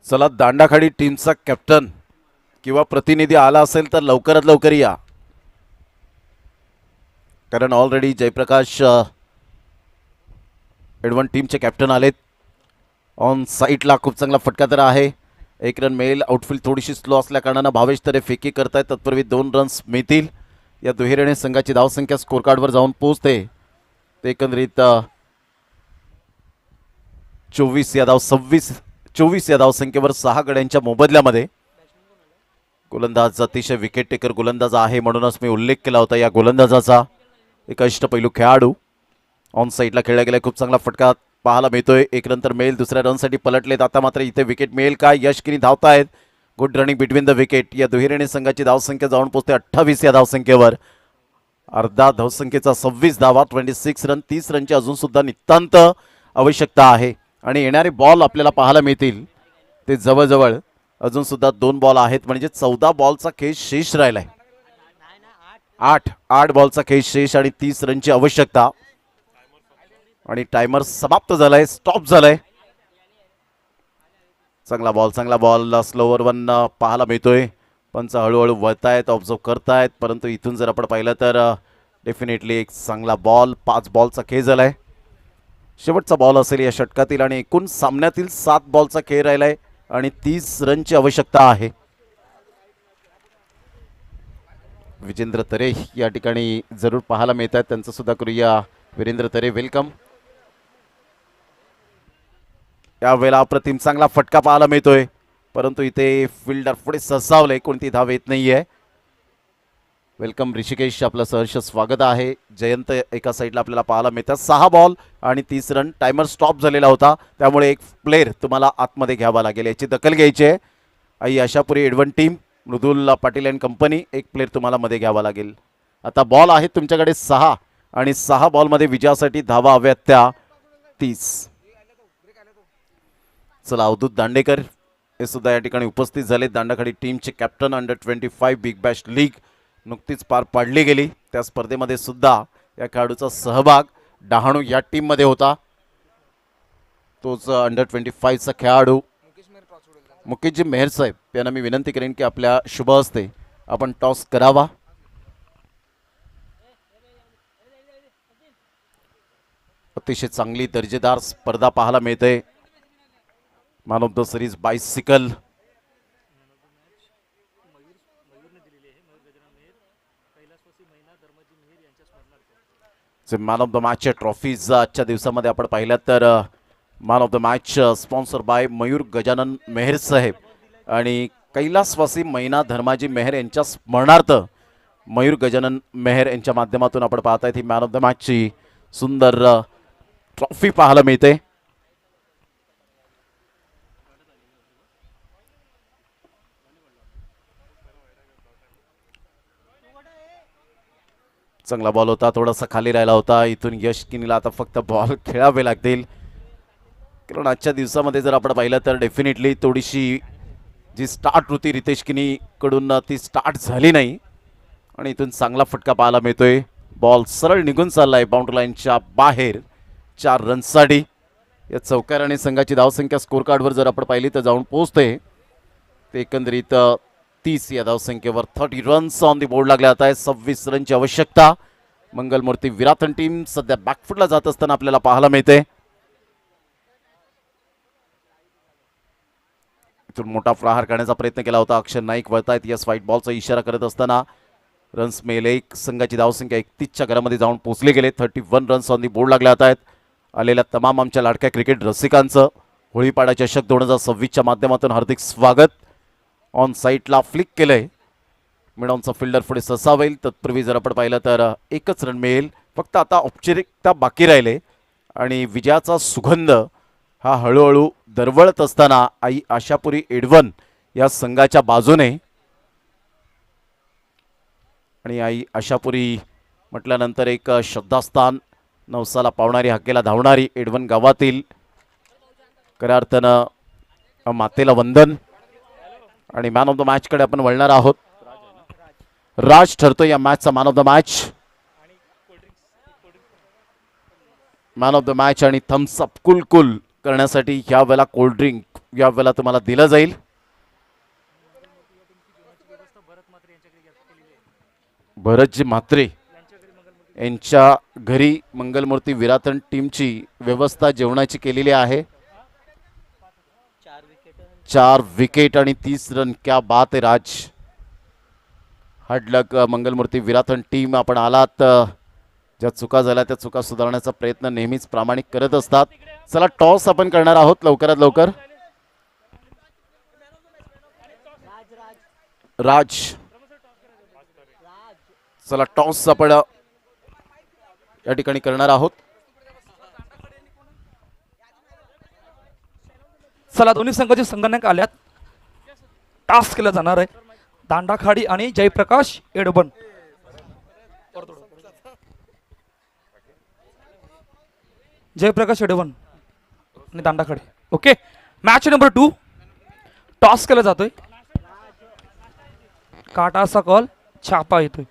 चला दांडाखाडी टीमचा कॅप्टन किंवा प्रतिनिधी आला असेल तर लवकरात लवकर या. कारण ऑलरेडी जयप्रकाश एडवन टीमचे कॅप्टन आलेत. ऑन साईडला खूप चांगला फटका तर आहे. 1 रन मिळेल. आउटफील्ड थोडीशी स्लो असल्या कारणानं भावेश तरे फेकी करतायत. तत्पूर्वी 2 रन्स मिळतील. या दुहेरीने संघाची धावसंख्या स्कोर कार्डवर जाऊन पोहोचते. ते एकंदरीत 24 या धाव 24 या धावसंख्येवर 6 गड्यांच्या मोबदल्यामध्ये. गोलंदाज अतिशय विकेट टेकर गोलंदाज आहे, म्हणूनच मी उल्लेख केला होता या गोलंदाजाचा. एक अष्टपैलू खेळाडू. ऑन साईडला खेळला गेला, खूप चांगला फटका पाहायला मिळतोय. एक नंतर मिळेल, दुसऱ्या रनसाठी पलटलेत. आता मात्र इथे विकेट मिळेल का? यशकिनी धावतायत. Good running between the wicket. या दुहेरीने संघाची धावसंख्या जाऊन पोहोचते 28 या धावसंख्येवर. अर्धा धावसंख्येचा 26 धावा, 26 रन. 30 रनची अजून सुद्धा नितांत आवश्यकता आहे. आणि येणारे बॉल आपल्याला पाहायला मिळतील ते जवळजवळ अजून सुद्धा 2 बॉल आहेत, म्हणजे 14 बॉलचा खेळ शेष राहिलाय. 8 बॉलचा खेळ शेष आणि 30 रनची आवश्यकता. आणि टायमर समाप्त झालाय, स्टॉप झालाय. चांगला बॉल स्लोवर वन पाहायला मिळतोय. पंच हळूहळू वळतायत, ऑब्झर्व करतायत, परंतु इथून जर आपण पाहिलं तर डेफिनेटली एक चांगला बॉल. 5 बॉलचा खेळ झालाय. शेवटचा बॉल असेल या षटकातील आणि एकूण सामन्यातील 7 बॉलचा खेळ राहिलाय आणि 30 रनची आवश्यकता आहे. विजेंद्र तरे या ठिकाणी जरूर पाहायला मिळत आहेत, त्यांचं सुद्धा करूया. वीरेंद्र तरे, वेलकम. यावेळेला अप्रतिम चांगला फटका पाहायला मिळतोय, परंतु इथे फिल्डर पुढे सरसावले, कोणती धाव येत नाहीये. वेलकम ऋषिकेश, आपलं सहर्ष स्वागत आहे. जयंत एका साईडला आपल्याला पाहायला मिळतात. 6 बॉल आणि 30 रन. टायमर स्टॉप झालेला होता, त्यामुळे एक प्लेअर तुम्हाला आतमध्ये घ्यावा लागेल, याची दखल घ्यायची आहे. Aai Ashapuri Edwan team, Mridul Patil and company, एक प्लेअर तुम्हाला मध्ये घ्यावा लागेल. आता बॉल आहेत तुमच्याकडे 6 आणि 6 बॉलमध्ये विजयासाठी धावा हव्यात त्या 30. चला, अवधूत दांडेकर हे सुद्धा या ठिकाणी उपस्थित झाले. दांडाखाडी टीमचे कॅप्टन. अंडर-25 बिग बॅश लीग नुकतीच पार पाडली गेली, त्या स्पर्धेमध्ये सुद्धा या खेळाडूचा सहभाग डहाणू या टीममध्ये होता. तोच अंडर-25चा खेळाडू मुकेशजी मेहर साहेब यांना मी विनंती करेन की आपल्या शुभ हस्ते आपण टॉस करावा. अतिशय चांगली दर्जेदार स्पर्धा पाहायला मिळते. Man of the series bicycle. Man of the मॅचच्या ट्रॉफीज आजच्या दिवसामध्ये आपण पाहिल्यात तर man of the match sponsor by Mayur Gajanan Mehar Saheb आणि कैलासवासी मैना धर्माजी मेहर यांच्या स्मरणार्थ मयूर गजानन मेहर यांच्या माध्यमातून आपण पाहतायत ही मॅन ऑफ द मॅचची सुंदर ट्रॉफी पाहायला मिळते. चांगला बॉल होता, थोडासा खाली राहिला होता. इथून यशकिनीला आता फक्त बॉल खेळावे लागतील, कारण आजच्या दिवसामध्ये जर आपण पाहिलं तर डेफिनेटली थोडीशी जी स्टार्ट होती रितेश किनी कडून ती स्टार्ट झाली नाही आणि इथून चांगला फटका पाहायला मिळतोय. बॉल सरळ निघून चाललाय बाउंड्री लाईनच्या बाहेर 4 रन्ससाठी. या चौकाराने संघाची धावसंख्या स्कोर कार्डवर जर आपण पाहिली तर जाऊन पोहोचते ते एकंदरीत 30 या धावसंख्येवर. 30 रन्स ऑन दी बोर्ड लागले आता आहे. 26 रनची आवश्यकता. मंगलमूर्ती विराथन टीम सध्या बॅकफुटला जात असताना आपल्याला पाहायला मिळते. इथून मोठा प्रहार करण्याचा प्रयत्न केला होता. अक्षर नाईक वळतायत या व्हाईट बॉलचा इशारा करत असताना. रन्स मिळेल एक. संघाची धावसंख्या 31च्या घरामध्ये जाऊन पोहोचले गेले. 31 रन्स ऑन दी बोर्ड लागले आता आहेत. आलेल्या तमाम आमच्या लाडक्या क्रिकेट रसिकांचं होळीपाडा चषक 2026च्या माध्यमातून हार्दिक स्वागत. ऑन साईटला फ्लिक केलंय. मिडॉनचा फिल्डर पुढे ससावेल. तत्पूर्वी जर आपण पाहिलं तर एकच रन मिळेल. फक्त आता औपचारिकता बाकी राहिले आणि विजयाचा सुगंध हा हळूहळू दरवळत असताना आई आशापुरी एडवन या संघाच्या बाजूने आणि आई आशापुरी म्हटल्यानंतर एक श्रद्धास्थान, नवसाला पावणारी, हक्केला धावणारी एडवन गावातील खऱ्या अर्थानं मातेला वंदन. आणि मॅन ऑफ द मॅच कडे आपण वळणार आहोत. राज ठरतो या मॅचचा man of the match. Man of the match आणि थम्स अप कुल करण्यासाठी या वेळेला कोल्ड ड्रिंक या वेळेला तुम्हाला दिलं जाईल. भरतजी म्हात्रे यांच्या घरी मंगलमूर्ती विराथन टीमची व्यवस्था जेवणाची केलेली आहे. 4 विकेट आणि 30 रन. क्या बात आहे राज. हार्ड लक मंगलमूर्ती विराथन टीम. आपण आलात, ज्या चुका झाल्या त्या चुका सुधारण्याचा प्रयत्न नेहमीच प्रामाणिक करत असतात. चला टॉस आपण करणार आहोत लवकरात लवकर. राज, चला टॉस आपण या ठिकाणी करणार आहोत. चला दोन्ही संघाचे संगणक आल्यात. टास्क केला जाणार आहे. दांडाखाडी आणि जयप्रकाश एडबन. जयप्रकाश एडबन आणि Dandakhadi. Okay, match number 2. Toss केला जातोय. काटाचा कॉल, छापा येतोय.